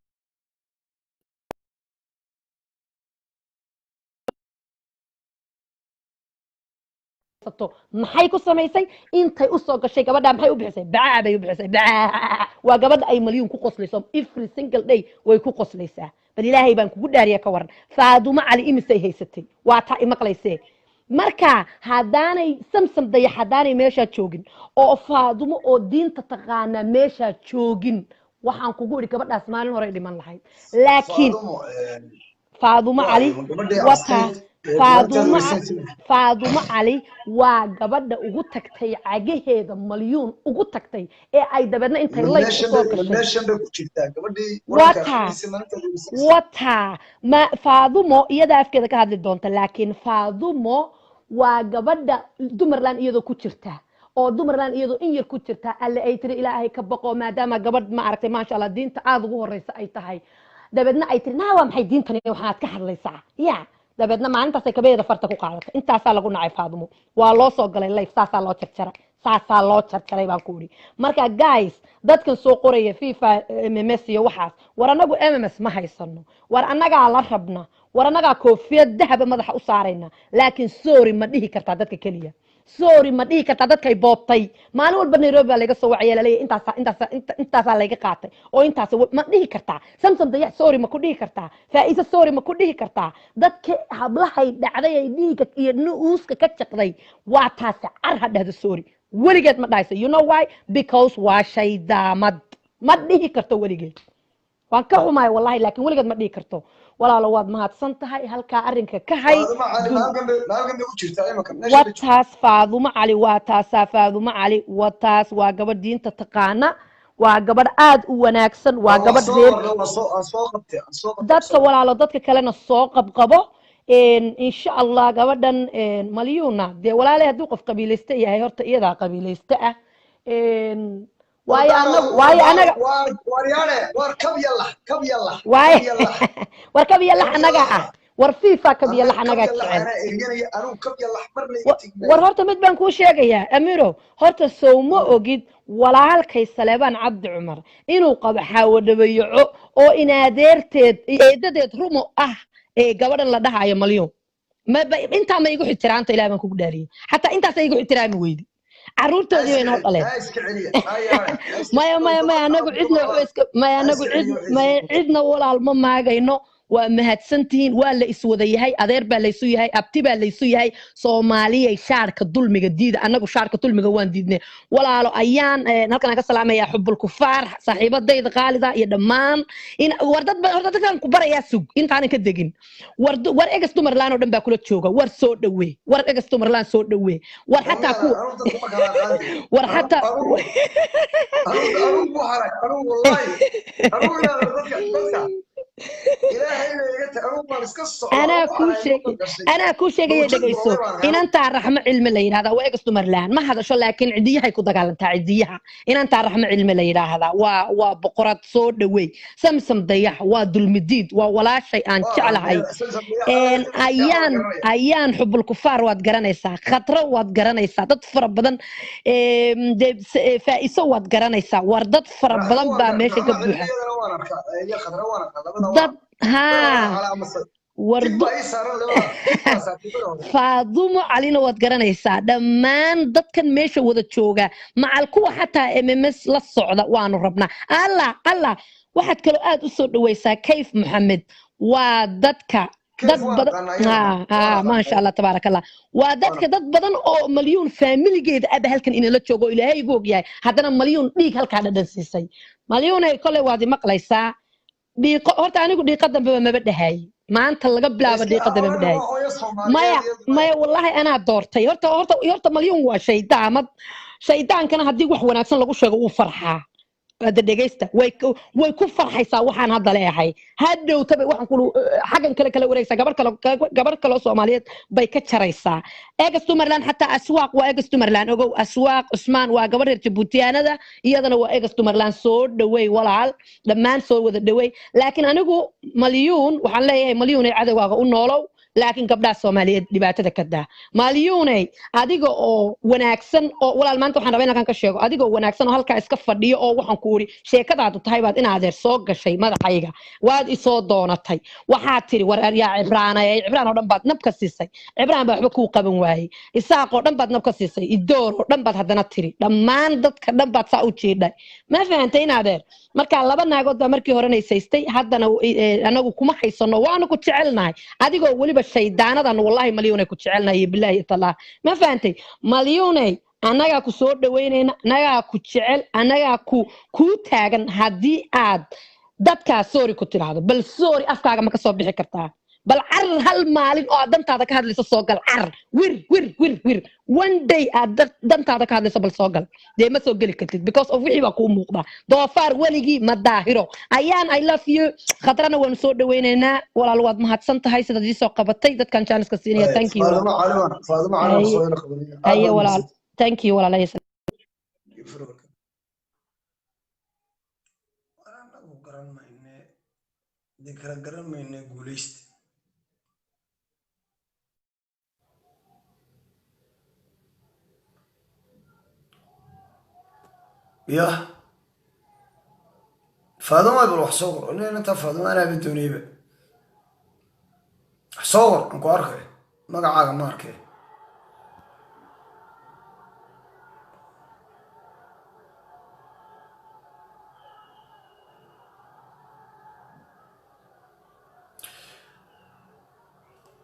maxay ku samaysay intay u soo gashay gabadha maxay u bixisay bacaa bay u bixisay bacaa waa gabadha ay malyuun ku qoslayso every single day way ku qoslaysaa bal ilaahay baan kugu dhaariya ka waran Faadumo Cali imisay haysatay waa taa imaqlaysay marka haddaanay samsam dayax haddaanay meesha joogin oo Faadumo oo diinta taqaana meesha joogin waxaan kugu iri gabadhaas maalin hore dhiman lahayd laakiin Faadumo Cali wata Faadumo Cali waa gabadha ugu tagtay cagaheeda malyuun ugu tagtay ee ay dabadna intay lay soo gashay wata ma Faadumo iyada afkeeda ka hadli doonta laakiin Faadumo waa gabadha dumarlaan iyadoo ku jirta oo dumarlaan iyadoo in yar ku jirta alle ay tiri ilaahay ka baqo maadaama gabadh ma aragtay maasha Allah diinta aad ugu horeysa ay tahay dabadna ay tiri waa maxay diintani waxaad ka hadlaysaa yaa dabadna maalintaas ay kabeeda farta ku qaadatay intaasaa lagu nacay Faadumo waa loo soo galay live saasaa loo jarjaray baan ku iri marka guys dadkan soo qoraya FIFA MMS iyo waxaas war anagu MMS ma haysano war anaga la rabna war anaga koofiyad dahab madaxa u saarayna laakiin sorry ma dhihi kartaa dadka kaliya sorry ma dhihi kartaa dadka ay boobtay maalin walba Nairobi baa laga soo wacyeelay intaas laga qaatay oo intaas ma dhihi kartaa samsam dayax sorry ma ku dhihi kartaa Faa'iisa sorry ma ku dhihi kartaa dadka hablahay dhacday ay dhiiga iyo nuuska ka jaqday waa taas car hadhada sorry weligeed ma dhayso you know why because waa shaydaamad ma dhihi karto weligeed waan ka xumaay wallahi laakiin weligeed ma dhihi karto walaalo waad mahadsan tahay halka arinka ka hay wataas Faadumo Cali waa taas Faadumo Cali wataas waa gabadh diinta taqaana waa gabadh aad u wanaagsan waa gabadh reer dadka walaalo dadka kalena soo qabqabo insha Allah gabadhan malyuuna de walaalahay haduu qof qabiilaysta yahay horta iyada qabiilaysta ah waayo anaga war kab yalla anaga ah war FIFA kab yalla anaga jecel war horta mid baan ku sheegayaa Amiro horta soo ma ogid walaalkay Saleebaan Cabdi Cumar inuu qabo xaawadhabayo oo inaadeerteed eedadeed rumo ah ee gabadhan la dhahayo malyuun ma inta ma igu xitiraanta Ilaahay baan kugu dhaariyay hatta intaas ay igu xitiraami weydi caruurtoodii way noo dhaleen maya anagu cidna walaal ma maagayno waa mahadsantihiin waa la iswada yahay adeer baa la isu yahay abti baa la isu yahay Soomaaliyay shaarka dulmiga diida anagu shaarka dulmiga waan diidnay walaalo ayaan halkan ka salaamaya xubbul kufaar saaxiibadayda qaalida iyo dhamaan in wardad dadkan ku baraya sug intaan ka degin war egas dumarlaan oo dhan baa kula jooga war soo dhawe war egas dumarlaan soo dhawe war hatta ku war hatta أنا كل شيء يدقيسو إن أنت الرحمة علم الليل هذا وإقصد مرلان ما هذا شو لكن عديها يكون دقال أنت عديها إن أنت الرحمة علم الليل هذا وبقرة صور دوي سمسم ضيح ودل مديد ولا شيء أن شعل هاي أيان حب الكفار واتقرانيسا خطرة واتقرانيسا تطفر بدن فائسة واتقرانيسا وردت فر بدن باميشي كبوحة ها ورد Faadumo Calina waad garanaysaa dhamaan dadkan meesha wada jooga macal kuwa xataa MMS la socda waanu rabnaa alla waxaad kale aad u soo dhawaysaa Kayf Maxamed waa dadka dad badan ma sha Allah tabarakallah waa dadka dad badan oo malyuun familigeeda aba halkan inala joogo Ilaahay igu ogyahay haddana malyuun dhiig halka dhadhan siisay malyuun ay kale waad maqlaysaa dhiiqo horta anigu dhiiqa dambe ma badhahay maanta laga bilaabo dhiiqa dambe ma badhahay maya wallahi ana doortay horta malyuun waa shaydaankana hadii wax wanaagsan lagu sheego uu farxaa هذا دقيسته ويكون فرحي صاوحان هذا ليحي هذا وتبي واحد كله حاجة كلا وريسة قبر كلا صوماليات بيكتشريسة إجستمرلان حتى أسواق وإجستمرلان أو أسواق عثمان وقبر جبوتيانا ده يدنا وإجستمرلان صور دوي ولا لما نصور وذا دوي لكن أنا جو مليون وحنا مليون عدد واقع ونولو laakiin gabdhaha Soomaaliyeed dhibaatada ka daa maalyuunay adiga oo wanaagsan oo walaal maanta waxaan rabaa inaan ka sheego adiga oo wanaagsan oo halka iska fadhiyo oo waxaan ku uri sheekadaadu tahay baad in adeer soo gashay madaxayga waad i soo doonatay waxaa tiri war yaa Cibraan oo dhan baad nabka siisay Cibraan baa waxba ku qaban waayay isaaq oo dhan baad nabka siisay idoor oo dhan baad haddana tiri dhammaan dadka dhan baad saa u jeeday ma fahantay in adeer marka laba naagood baa markii hore naysaystay haddana anagu kuma haysano waanu ku jecelnahay adigoo waliba shaydaanadan wallahi malyuunay ku jecelnahay billahi taala ma fahantay malyuunay anaga ku soo dhaweynayna anaga ku jecel anaga ku taagan hadii aad dadka sorry ku tiraahdo bal sorry afkaaga ma ka soo bixi kartaa bal car hal maalin oo dantaada ka hadlayso soo gal car wir one day aad dantaada ka hadlayso bal soo gal de ma soo gali kartid because of wixii baa ku muuqda doofaar waligi ma daahiro ayaan I love you khadrana waan soo dhaweynaynaa walaal waad mahadsan tahay sida ii soo qabatay dadkan chance-ka siinaya thank you Faaduma cali soo ila qabanaya ayo walaal thank you walaal garan mayne guuleysta يا فاضل بروح صور انا انت فاضل انا بدوني به صور انكو اركي مقعاق ماركي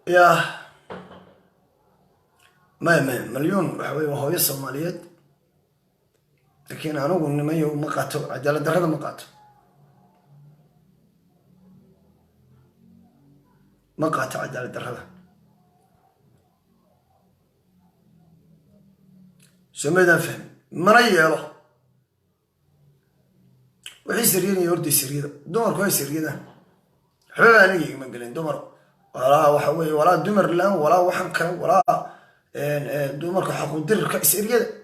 يا ما مليون وحوي وهو الصوماليات لكن أنا أقول إن ما يو مقاطع عجلة درجة مقاطع عجلة درجة سميدا فهم مريا له وحي سريني يردي سريدا دمر كويس سريدا حلو أنا من قلنا دمر ولا وحوي ولا دمر لان ولا وحن كان ولا دمر كحقو در سريدا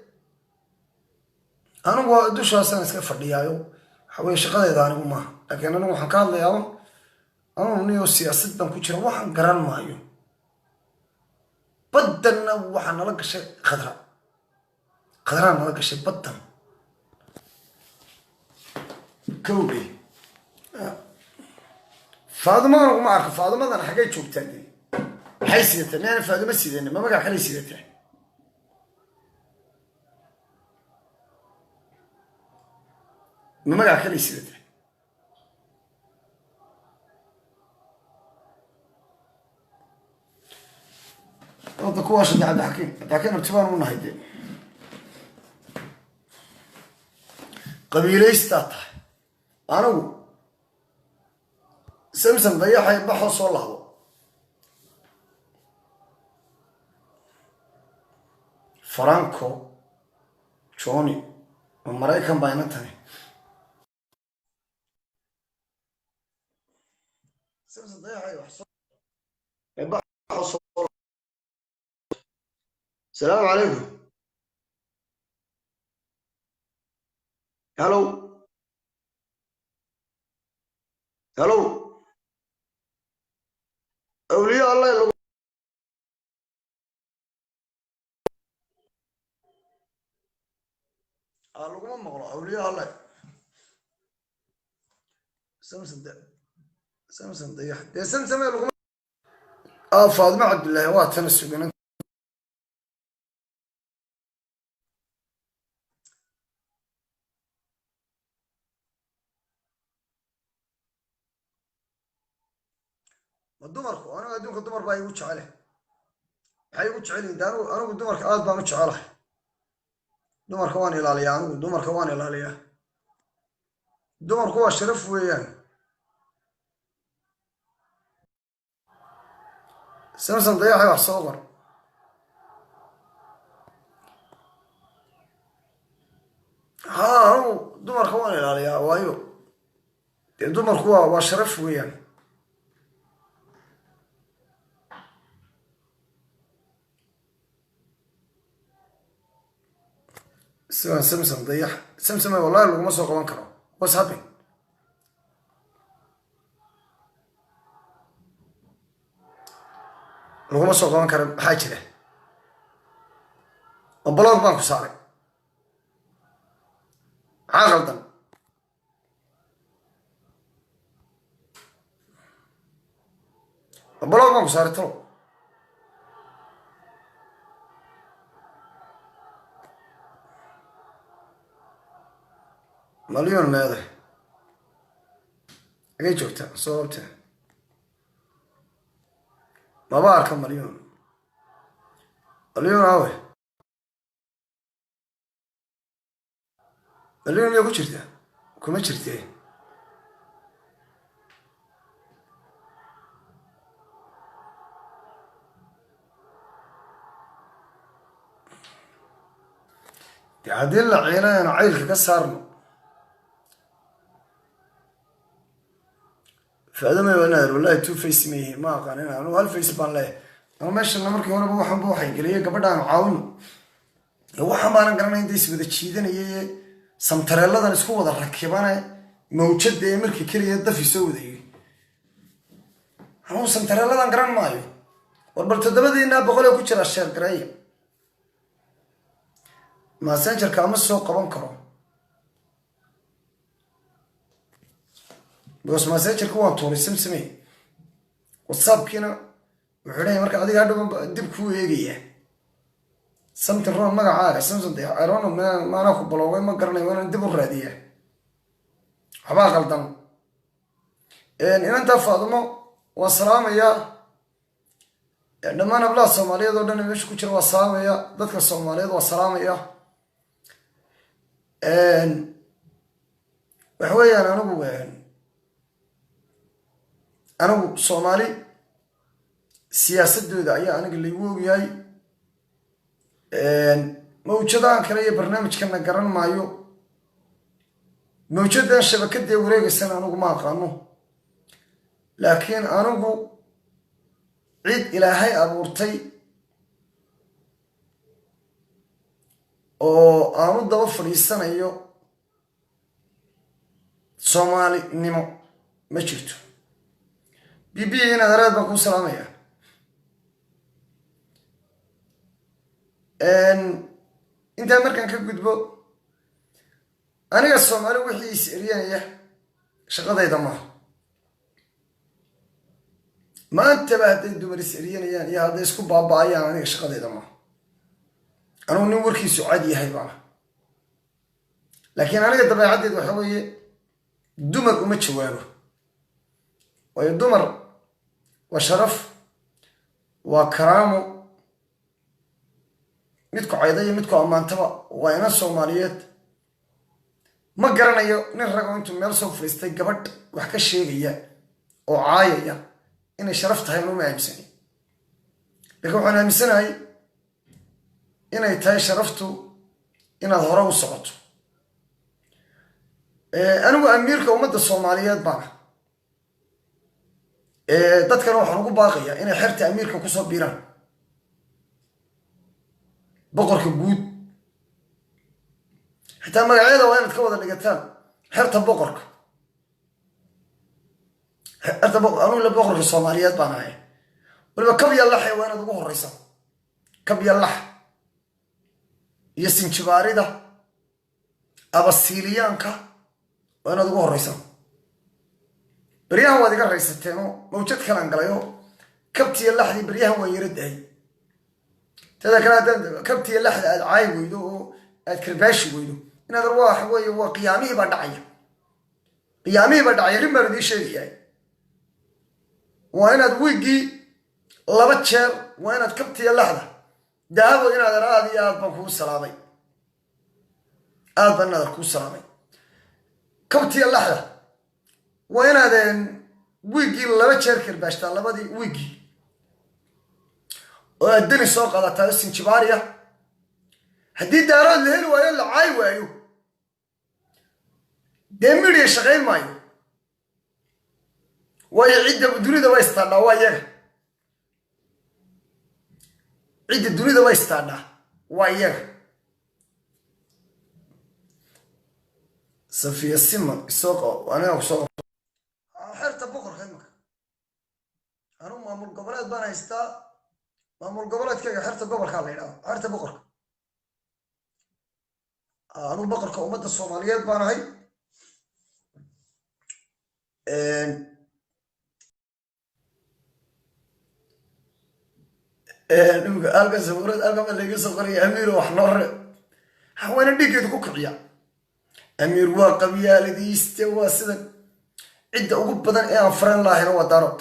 أنا دوش أصلاً إسكت فرديايو حوي شغلة داني وما لكن أنا وحن كان لياون أنا مني السياسة بنكوشر وحن قران مايو بدنا وحن نلقى شيء خضراء نلقى شيء بدنا كوبي فاطمة أنا ما أعرف فاطمة أنا حكيت شو بتاعي حيسيتني أنا فاطمة سيدني ما بقى حلي سيدتي ما مقع خلي سيدته هذا كواش اللي عند حكيم ارتبان من هيدي قبيلة استاطح أنا سمسم ضيعها يبحث صور الله فرانكو جوني ومرايكان باينتها سمسم ضيعها يبحث صور السلام عليكم هلو أولياء الله يلقوا لقوا مغلق أولياء الله سمسم ضيح يا سمسم يا لقوا فاطمة عبد الله واتنا السجن الدمر أنا أدونك الدمر باي وش عليه هاي وش عليه دارو أنا الدمر كأد بانوش عليه دمر كواني لاليا أنا دمر كواني لاليا دمر كوا شرف ويان سمسم ضيع هاي صور ها أنا دمر كواني لاليا وايو دمر كوا وشرف ويان سمسم ضيح سمسم والله لو ما سوق وانكره what's happening laguma soo qaban kara maxaa jira oo blog baan ku saaray maxaa qaldan blog baan ku saaray talo مليون هذا اجي شفتها صورتها مبارك مليون هاوي مليون يا كشرتها كم شرتها تعدل عينا عيلك كسرنا فهذا ما يبنى والله تو فيس ميه ما كان أنا هو الفيس بان له أنا ماشي أنا مركي وأنا بروح بروحي قال لي قبل أنا عاون لو حمارن قرنا يديس بده تشيدن هي سمتريلا ده نسكو ده ركبانه موجود ده مركي كلي يده في سودي هو سمتريلا ده قرنا مايو والبرتدبدي إنها بقوله كتير أشياء قرية ما سنجر كامل سوق قبان كرام بس ما سنجر كوان طوري سمسمي وصاب كنا وحنا مركي عادي قاعد دب كويجيه سمت الرون ما عارف سمسم ده عيرانه ما ناخد بلوغي ما قرني وانا ندب الرادية حبا غلطان إن أنت فاضمه وسلام يا لما أنا بلا الصومالية دولنا مش كتير وسلام يا ذاتك الصومالية وسلام يا إن وحوي أنا صومالي سياسة دودا يا أنا اللي يقول ياي موجودان كلي برنامج كنا قرن مايو موجودان شبكة دي وريق السنة أنا ما قانو لكن أنا عيد إلى هاي أبورتي أو أنا ضوفر السنة يو صومالي نمو ما شفتو بيبي هنا دراد بكون سلامية أنت أمريكان كجدبو أنا الصومالي وحي سريان يا شغلة يدمر ما انتبهت الدول السريان يا هذا يسكو بابا يا أنا شغلة يدمر أنا نوركي سعودي هاي بقى لكن أنا قد بعدد وحوي دمر ومتشواره ويدمر وشرف وكرامه midku caydaya midku amaantaba waa ina Soomaaliyeed ma garanayo nin rag oo intuu meel soo fariistay gabadh wax ka sheegaya oo caayaya inay sharaf tahay ma aaminsan laakiin waxaan aaminsanahay inay tahay sharaftu inaad hore u socoto anigu amiirka ummadda Soomaaliyeed baan dadkan waxaan ugu baaqayaa inay xirta amiirka ku soo biiraan بقرك بود حتى ما قاعد وين تكود اللقتان حرت بقرك حرت بقر أنا ولا بقرك الصوماليات بناي ولا كم يلح وين تقول الرئيس كم يلح يسين شباري ده أبى السيليان كا وين تقول الرئيس بريها هو ذيك الرئيس التانو موجود كلام قليو كبت يلح دي بريها هو يرد هاي هذا كان كبتي اللحد عاي ويدو الكرباش ويدو إن هذا الواح هو قيامي بدعية قيامي بدعية غير ما بدي شيء يعني وأنا دويجي لبتشر وأنا كبتي اللحد ده هو إن هذا راضي أبغى سلامي أبغى نذكر سلامي كبتي اللحد وأنا هذا ويجي لبتشر كرباش تلا بدي ويجي الدنيا سوق على تاسين شبارية هدي داران لهل ويا عاي ويايو دمير يشغل مايو ويعيد بدوني ده ويستنى وياه عيد الدنيا ده ويستنى وياه صفي السمن السوق وأنا وسوق حرت بكر خيمك أنا ما من قبلات بنا يستا maamul goboleedkayga xerta gobolkaa la yidhahdo xerta boqorka anuu boqorka ummadda soomaaliyeed baan ahay halka sawirad halkama laga soo qoraya amiir wax noo re haweeney dhiiggeedu ku kiciya amiir waa qabyaaladiiste waa sidan cidda ugu badan ee aan faran lahayna waa daarood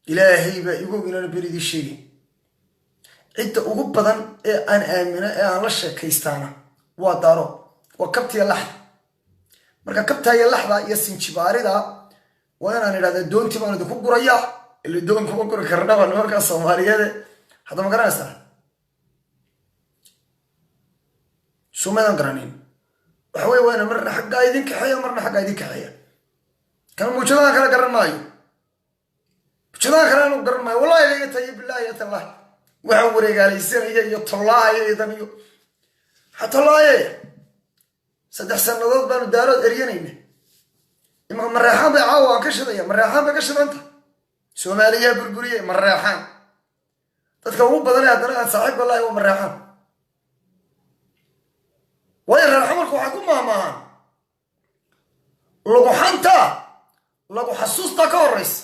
ilaahay baa igu inaan beridii sheegin cidda ugu badan ee aan aamina ee aan la sheekaystaana waa daarood waa kabtiya laxda marka kabtaaya laxda iyo sinjibaarida waa inaan idhahda doontii baan idinku gurayaa ila doon kuma guri karnaba nimanka soomaaliyeed hadda ma garanaysaa sumadan garanin waxa wey waa ina marna xaggaa idin kaxeeya marna xaggaa idin kaxeeya kana muujadaha kale garan maayo muujadaha kale anu garan maayo wallahi laga tayo bilaahi ya tallah waxaan wareegaalaysanaya iyo tollaaya idan iyo tollaaye 3 sannadood baanu daarood eryanayna imaka mareexaan bay caawa aan ka shidaya mareexaan bay ka shidanta soomaaliyaa burburiyey mareexaan dadka ugu badanee haddana aan saaxiibka lahay waa mareexaan waayo reer xamarka waxay ku maamaahaan lagu xantaa lagu xasuustaa ka horraysa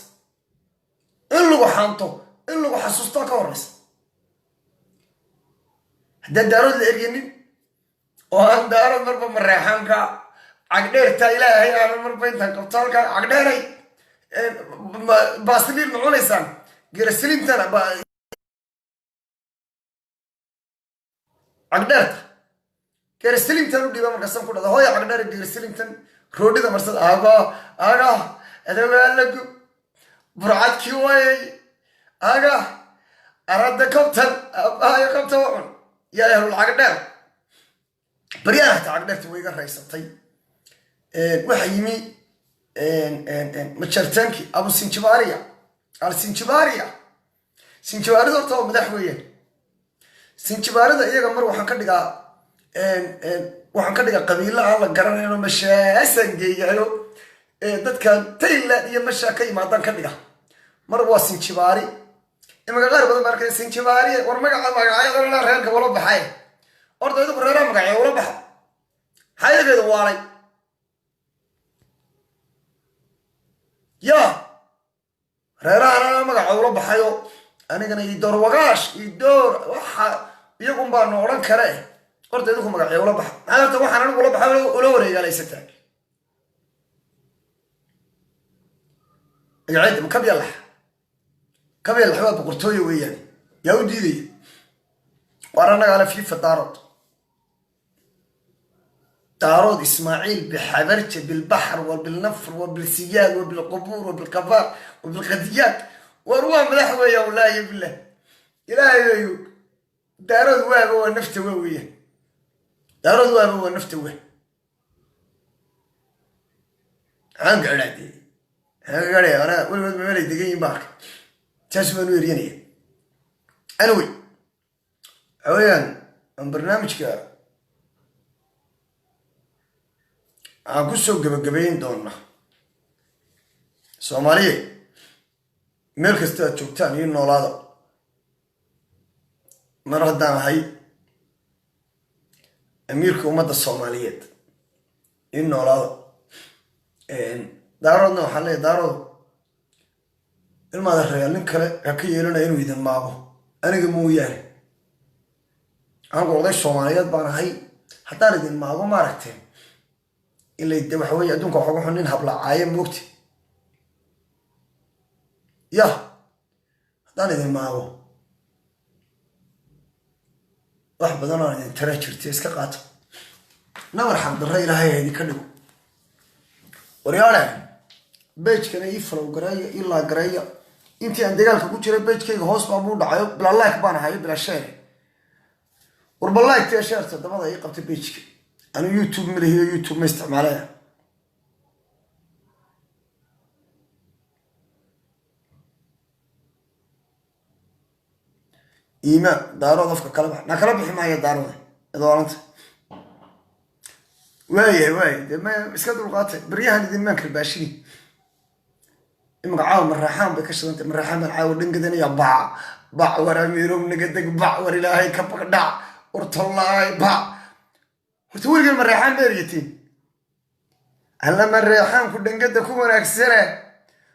in lagu xanto in lagu xasuustaa ka horraysa haddaan daarood la eryanin oo aan daarood marba mareexaanka cagdheertaa ilaahay aanan marba intaan qabto halkaa cagdheeray baastiliin ma cunaysaan gerasiliintana cagdheerta gerasiliintan u dhiiba markaasan ku dhada hooya cagdheer gerasiliintan roodhida marsada aga adawaalagu burcadkii waayay aga arada kabtan abahayo kabta wa cun yaa ehlul cagdheer baryahan hataa cagdheertii way iga raysatay waxa yimi majartaanki abu sinjibaariya alsinjibaariya sinjibaarida horta waa madax weeyaan sinjibaarida iyaga mar waxaan ka dhigaa qabiilo aan la garanayno mashaasan geeyayo dadkan tayland iyo mashaa ka yimaadaan ka dhiga mar waa sinjibaari imaka qaar badan baa arkay sinjibaari war magacyadana reerka wala baxay horta idiku reeraha magacya wala baxa xayageeda waalay ya reerahana magaca ula baxayo anigana idoor wagaash idoor waxa iyagun baanu odhan kare horta idinku magacya ula baxa maxaa horta waxaan anigu ula baxa ula wareegaalaysataa magaceed ma kabyalax waa boqortooyo weeyaan yaa u diidaya waar annaga ala fiifa daarood ismaaciil bixabarja bilbaxr wabilnafr wabilsiyaad wabilqubuur wabilkafaar wabilqadiyaad war waa madax weeya wallaahi bilah ilaahay weeyo daarood waaba waa nafta waa weeyaan daarood waaba waa nafta waa aan gaadhaadee gaadhay anaa weligood meelay degan yihin baarka saas baanu eryanaya anyway waxa weeyaan aan barnaamijka aan ku soo gabagabayn doona soomaaliya meel kasta aad joogtaan iyo noolaada mar haddaan ahay amiirka ummadda soomaaliyeed iyo noolaada daaroodna waxaan leeyahy daarood ilmaada reyaal nin kale ha ka yeelanaya inuu idin maago aniga mooyaane anigu oday soomaaliyeed baan ahay haddaan idin maago maaragteen ilay de waxa weye adduunka waxooga xun nin hablacaaye moogta ya haddaan idin maago wax badan aan idin tara jirta iska qaato nabar xaqdarra ilaahay ha idinka dhigo waryaale beejkana ii falow gareeya ii laagareeya intii aan dagaalka ku jiray beejkayga hoos baa buu dhacayo bilaa like baan ahayo bilaa sheere warba like sheerta dabada ii qabta beejka anu youtube ma lehiyo youtube ma isticmaalaya iimaan daarood afka kala bax na kala bixi maayo daarooda idoolanta waaya de ma iska dulqaatay baryahan idinmaan kalbaashini imaka caawa maraaxaan bay ka shidantay maraaxaan baan caawa dhangadanaya bacwar amiirow naga deg bacwar ilaahay ka baqdhac urtallaahay bac horta weligan mareexaan ma eryatiin alla mareexaanku dhangada ku wanaagsane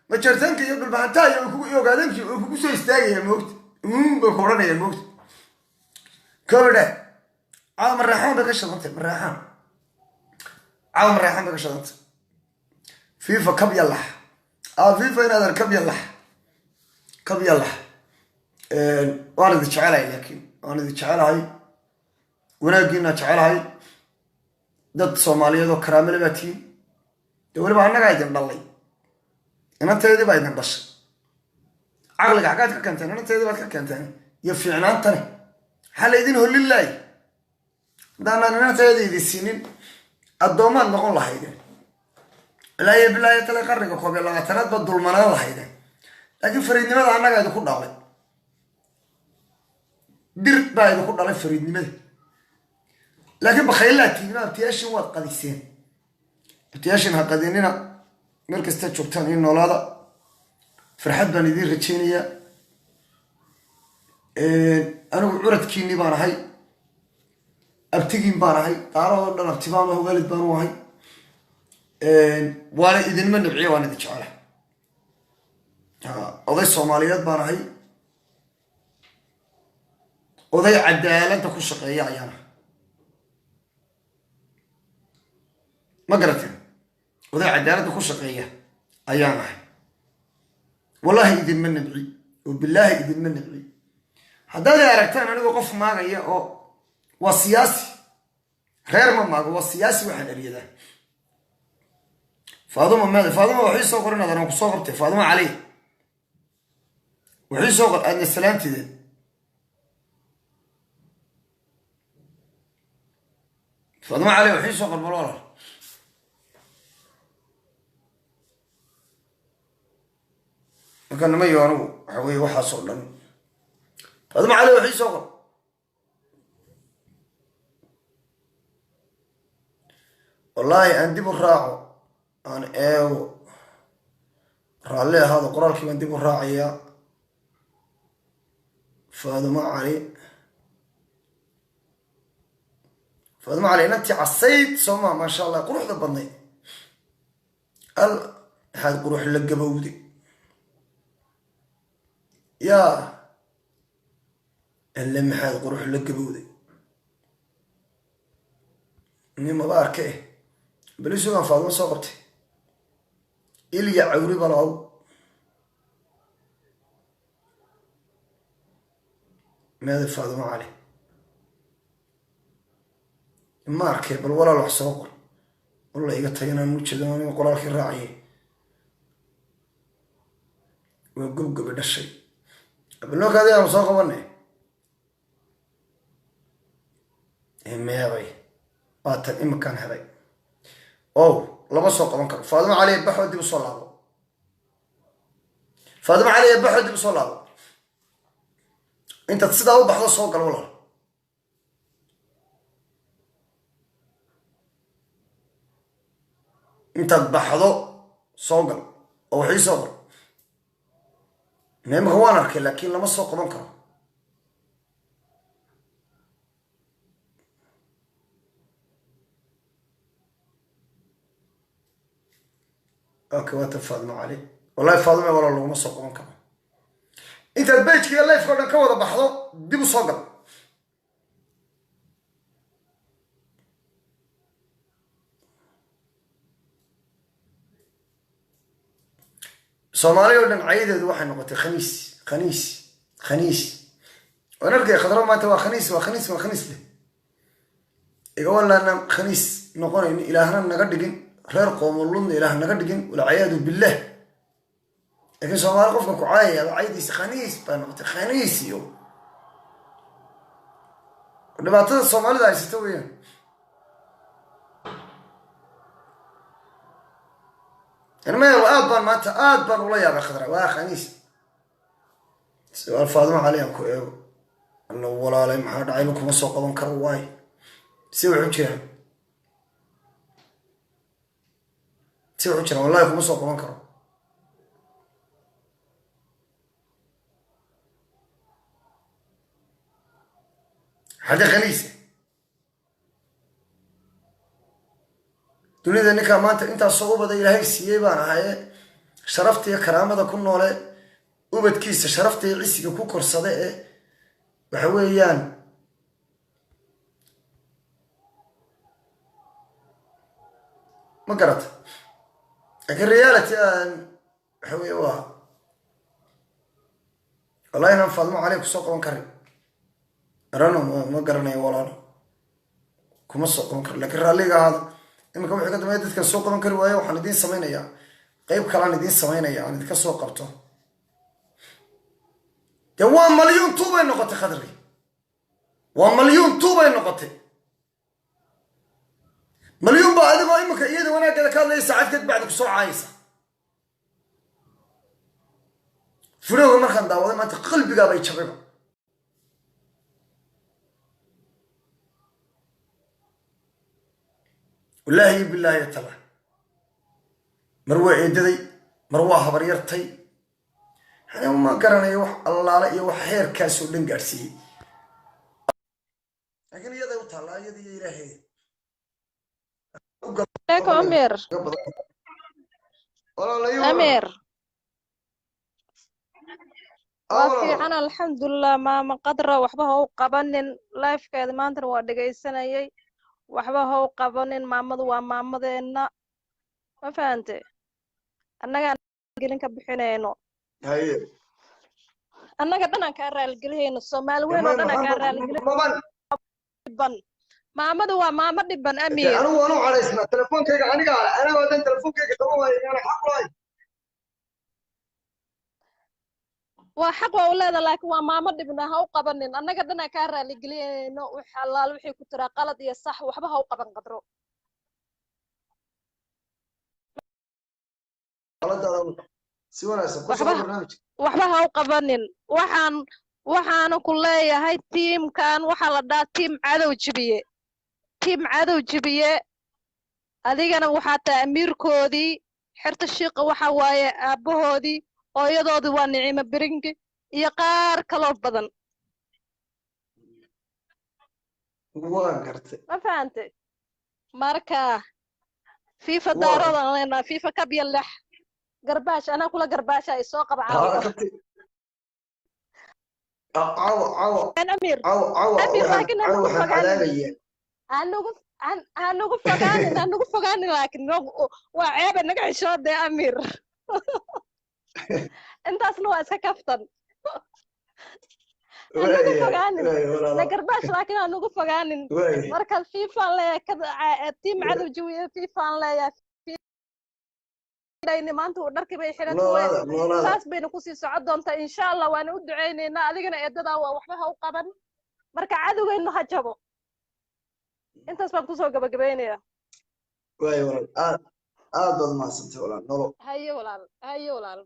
ma jartanka iyo dhulbahantaa iyo ogaadankii oo kugu soo istaagaya moogta bay ku odhanaya moogta kobadhe caawa mareexaan bay ka shadantay mareexaan caawa mareexaan bay ka shadantay fifa kab yallax fifa inaadan kab yallax waan idin jecelahay laakiin waan idin jecelahay wanaaggiina jecelahay dad soomaaliyeed oo karaamele baa tihiin dee weliba annagaa idin dhallay inanteedii baa idin dhashay caqliga xaggaad ka keenteen inanteedii baad ka keenteen iyo fiicnaantani maxaa laydin hollin laay haddaanaan inanteeda idin siinin addoomaad noqon lahaydeen ilaa iyo bilaayo tale qarniga 21aad baad dulmanaan lahaydeen laakiin fariidnimada annagaa idinku dhalay dir baa idinku dhalay fariidnimada laakiin bakhaylaa tihiin abtiyaashin waad qadiseen abtiyaashin ha qadinina meel kasta joogtaan iyo noolaada farxad baan idiin rajaynayaa anigu curadkiinni baan ahay abtigiin baan ahay daaradoo dhan abti baan ahay waalid baan u ahay waana idinma nabciya waan idin jecelahay oday soomaaliyeed baan ahay oday cadaaladda ku shaqeeya ayaan ahay ma garateen oday cadaaladda ku shaqeeya ayaan ahay wallaahi idinma nabci oo bilaahi idinma nabci haddaad aragtaan anigoo qof maagaya oo waa siyaasi reer ma maago waa siyaasi waxaan eryadaa faaduma waxay soo qoran adan ku soo qabtay faaduma cali waxay soo qor aadna salaantide faaduma cali waxay soo qor balwala markaan ma iyo anigu waxa weeye waxaasoo dhan faaduma cali waxay soo qor wallaahi aan dib u raaco aan eego raalli ahaado qoraalkii baan dib u raacayaa faaduma cali inantii casayd sooma maasha allah quruxda badnayd al maxaad qurux la gabowday yaa alle maxaad qurux la gabowday nimaba arke beli sugaan faaduma soo qabtay ilya cawri balaw meeda faaduma cali ma arkay bal walaal wax soo qor walla iga tagay inaan ujeedo aniga qoraalkii raaciyay waa gobgobi dhashay balnookaadi aanu soo qabanay meeday waatan imakaan helay lama soo qaban karo faaduma cali baxoo dib usoo laabo faaduma cali baxoo dib usoo laabo intaad sidaa u baxdo soo gal walaal intaad baxdo soo gal oo waxii soo qor meemaka waan arkay laakiin lama soo qaban karo اوكي وات فاضمه علي والله فاضمه ولا لو سoo qaban karo intaad page-ka live-ka dhan ka wada baxdo dib u soo gal Soomaaliya dhan caydeedu waxay noqotay khaniis waan arkay khadra maanta waa khaniis iga walana khaniis noqonayn ilaahna naga dhigin reer qoomuludna ilaah naga dhigin walciyaadu billah laakiin Soomaali qofka ku caayaya caydiisa khaniis baa noqotay khaniis iyo dhibaatada Soomaalida ay sito weeyaan أنا aad baan ula yaabay khadra waa khaniis su'aal faaduma calayaan ku eego alla walaalay maxaa dhacay kuma soo qaban karo waay si wuxuu jira wallahi kuma soo qaban karo هذا غليسة dunida ninka maanta intaas soo ubada ilaahay siiyey baan ahaye sharafta iyo karaamada ku noole ubadkiisa sharafta iyo cisiga ku korsada ee waxa weeyaan ma garata laakiin reality waxa weeye waa wallahi inaan faadmo caley kusoo qaban karin arano ma garanayo walaalo kuma soo qaban karo laakiin raalliga ahaada iminka wixii ka dambeeya dadkan soo qaban kari waayo waxaan idiin samaynayaa qayb kalaan idiin samaynaya aan idinka soo qabto dee waa malyuun tuubay noqotay khadri waa malyuun tuubay noqotay malyuun baa adigoo iminka iyada wanaaggeeda ka hadlaysa saacadkeed bacdi ku soo caayaysa furowga markaan daawaday maanta qalbigaabay jabayba wallaahi bilaahi tala mar waa eedaday mar waa habaryartay anigu ma garanayo wax allaala iyo wax heerkaasoo dhan gaadhsiiyey laakiin iyaday u taallaa iyada iyo ilaahay أمير أمير وفي أنا الحمد لله ما قدره وحبه قبنن لايف كذا ما أنت وادقي سنة يي وحبه قبنن ما مضينا ما فهمت أنا قلنا كبحنينه هاي أنا قدنا كارل الجلهين الصومال وين أنا كارل الجلهين محمد هو محمد بن أمير أنا على اسمه تلفون كيك أنا ودن تلفون كيك هو أنا حق واي وحق أولاد لكن محمد بن هو قبنن أنا قدنا كارل الجلهين وحلال وحي كتر قلد يصح وحبه هو قبن قدره waxba ha u qabanin waxaan ku leeyahay tiimkan waxa la dhaa tiim cadow jibiye adigana waxaa tahay amiirkoodii xirta shiiqa waxa waaye aabahoodii hooyadoodii waa nicimo biringi iyo qaar kaloo badan ma fahantay marka fifa daarodan leenaa fifa kabyalex قرباش أنا كل قرباش هاي سوق بعاو أنا أمير أمير لكن أنا نقف فقاني لكن وعيب إنك عشود يا أمير أنت أصلا أسكفتن نقف فقاني قرباش لكن أنا نقف فقاني مركز فيفا لا كذا تيم عدو جوي فيفا لا إني ما أنتوا دركي بيحرقوا ساس بينو كوسي سعود أنت إن شاء الله وأنا أدعيني إن أدينا يددا وحبها وقبل مركع عدو إنه هجبه أنت أسباب كوسو جبيني يا واي ولا أبد ما سنت ولا نلو هاي ولا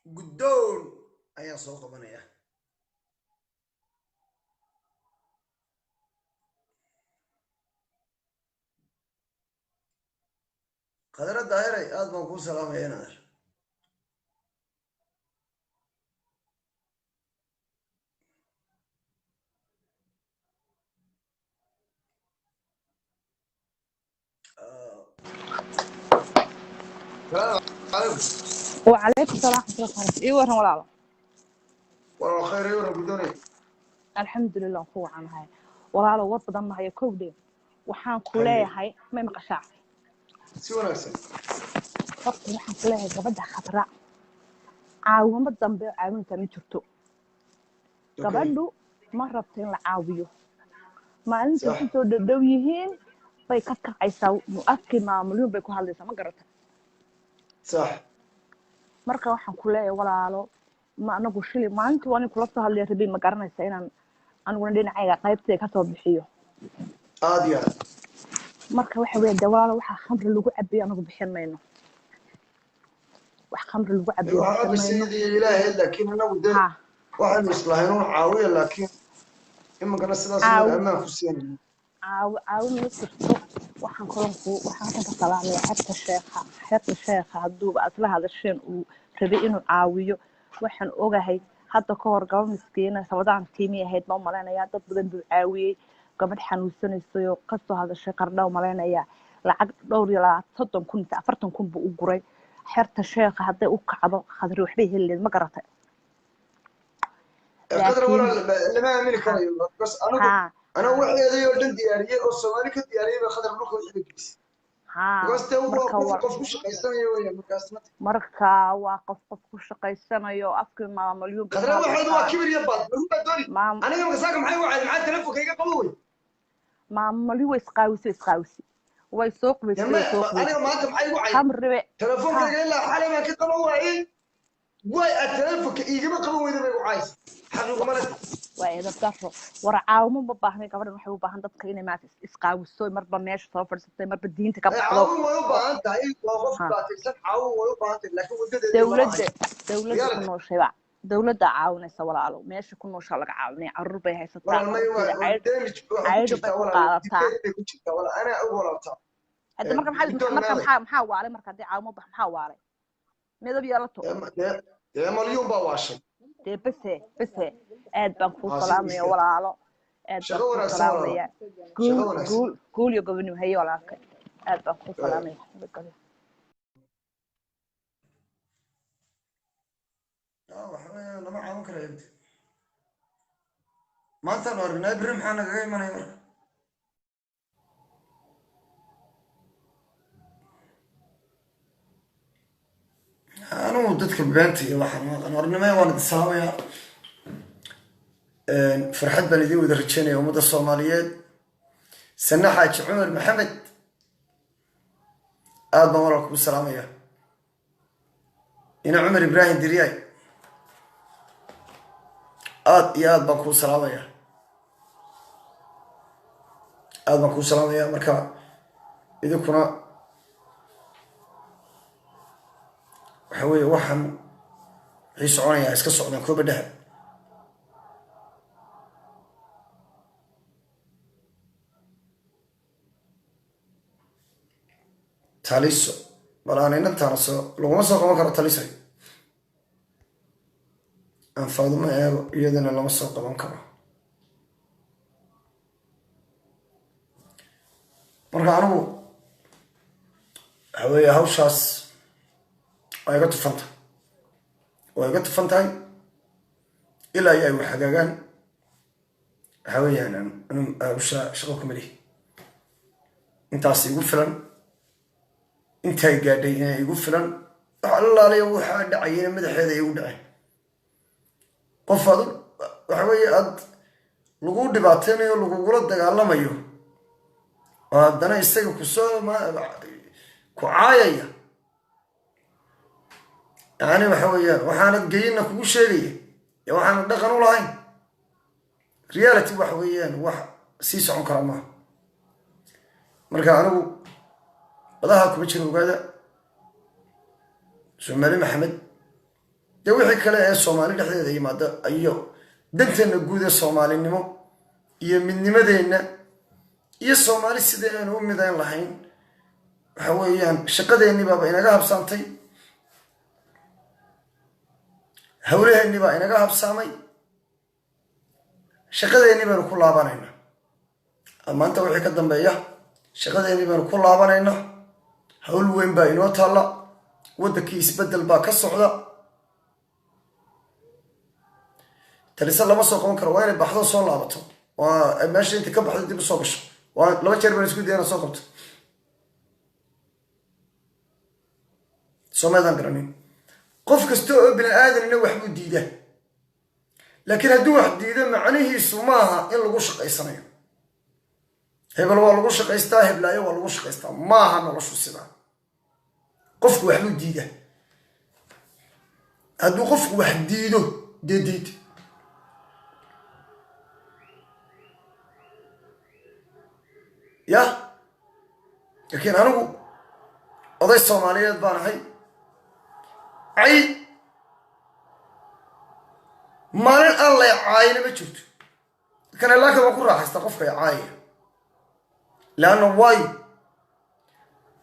قدون أي سوق بنيه قدر الدائرة آد موكو سلام يا نادر وعليكم السلام ورحمة الله وبركاته. إيه ورهم ولا والله خير يورا بدوني الحمد لله هو عن هاي ولا ورد ضمن هاي كودي وحان كلها هاي ما مقشع سوى نفسك فرق وحان كلها هاي قبضة خطراء عاومة ضمن عاومة تاني شرطو قبضو مرة بتين لعاويو ما أنت كنتو دويهين باي كتك عيساو مؤكد مع مليون بايكو هالديسا ما قررتها صح marka waxaan ku leeyahay walaalo ma anagu shili maalintii waan kula soo hadlay rabin ma garanaysa inaan aniguna dhinacayga qaybtay ka soo bixiyo aadiya marka waxa weeye walaalo waxa khamri lagu cabiyo anagu bixin mayno wax khamri lagu cabiyo waxa bisaydi ilaahay laakiin anagu de waxaan islahayn oo caawiya laakiin imagana sidaas amaan ku siinay caawi ma jirto waxaan ka salaamay xerta sheekha hadduu asla hadasheen uu rabay inuu caawiyo waxaan ogahay hadda ka hor gabadh miskiina sabadaan tiimi ahayd ma malaynayaa dad badan buu caawiyey gabadh xanuunsanaysay oo kasoo hadashay qardha malaynayaa lacag dhowr iyo 30,000 inta 40,000 buu u guray xerta sheekha hadday u kacdo khadri waxbay heleed ma garatay qadar wala lama aamini karayo bas ana waxeeday oo dhan diyaariyay oo Soomaali ka diyaariyay ba qadar dhulka wixii gibis marka waa qof ku shaqaysanayo afkii maamulyo qadar waxeedu waa kibir iyo baad aniga masaaka maxay wacay maxaa telefonkayga qabo way maamulyo isqaawisi way soo qubisay aniga maanta maxay wacay telefonkayga ilaa xalay ma ka qabo waayay way telefonka igama qabo weyda bay wacaysa xaqiiqo ma leh waa ida daro warcaawmo ma baahnay gabadhan waxay u baahan dadka inay maanta isqaawiso marba meesha soo fadhiisatay marba diinta ka baxdo way u baahan tahay waa qof baataysan caawo way u baahan tahay laakiin wadadeeda dawladda ku nooshay dawladda caawinaysa walaalo meesha ku noosha laga caawinay carruur bay haysataa aydu bay ku qaadataa ana ugu walaaltaa hadda marka maxaa waalay marka hadii caawmo bax maxaa waalay midab yeelato maliyuun baa waashay bese aad baan ku salaamaya walaalo aad baan ku salaamaya guul iyo gobonimo hayo walaalkay aad baan ku salaamaya waxba lama caawin karayo maanta aan aragnay bari maxaa nagaga imanaya marka أنا ودتك ببنتي وحنا أنا ما وانا تساوي فرحت بلدي ودرتشني ومدة الصوماليات سنة حاج عمر محمد آد بمرك بالسلامية هنا عمر إبراهيم درياي آد بكو سلامية آد بكو سلامية مركا إذا كنا حوي وحن عيسى عنيا إسكت صعدنا كوب ده تاليسو ولا أنا نتانسو لو ما سوق ما كره تاليسو أنفاض ما يدنا لو ما سوق ما كره مرجعنا حوي هوشاس ويقعد فنت ويقعد فنتاي إلا يا أيها الحجاجان حوي أنا وش شغلكم ليه أنت عسى يقول فلان أنت قاعدين يقول فلان الله لي وحد عين مدح هذا يودعه قفض حوي أد لقول دبعتني ولقول قلت الله ما يو وأنا يستيقظ كسر ما كعاية يعني وحنا جايين كل شيء وحنا دخلنا ولاين ريالتي وحويان سيس عن كرامة مركا أنا بدها كبتشر وكذا سومالي محمد دوي حكلا الصومالي لحد ذي ماذا أيوه دنت النجود الصومالي نمو يمن نمدينا الصومالي سيدنا وأمي ذين لحين وحويان شقدني بابا إنا جاب سنتي hawlaheenni baa inaga habsaamay shaqadeenni baynu ku laabanaynaa maanta wixii ka dambeeya shaqadeenni baynu ku laabanaynaa hawl weyn baa inoo taalla waddankii isbeddel baa ka socda talise lama soo qaban karo waa inay baxdo soo laabato waa meesha inta ka baxdo dib u soo gasho waa 2 jeer baan isku dayana soo qabto soomaalidan garanin qof kasta oo bini aadanina wax buu diidaa laakiin hadduu wax diido macnihiisu maaha in lagu shaqaysanayo hebel waa lagu shaqaystaa heblaayo waa lagu shaqaystaa maaha noloshu sidaa qofku wax buu diidaa hadduu qofku wax diido dee diid ya laakiin anigu oday soomaaliyeed baan ahay عي مالن الله يعاين ما جبت كان الله كما كون راح استقفك يعاين لأنه واي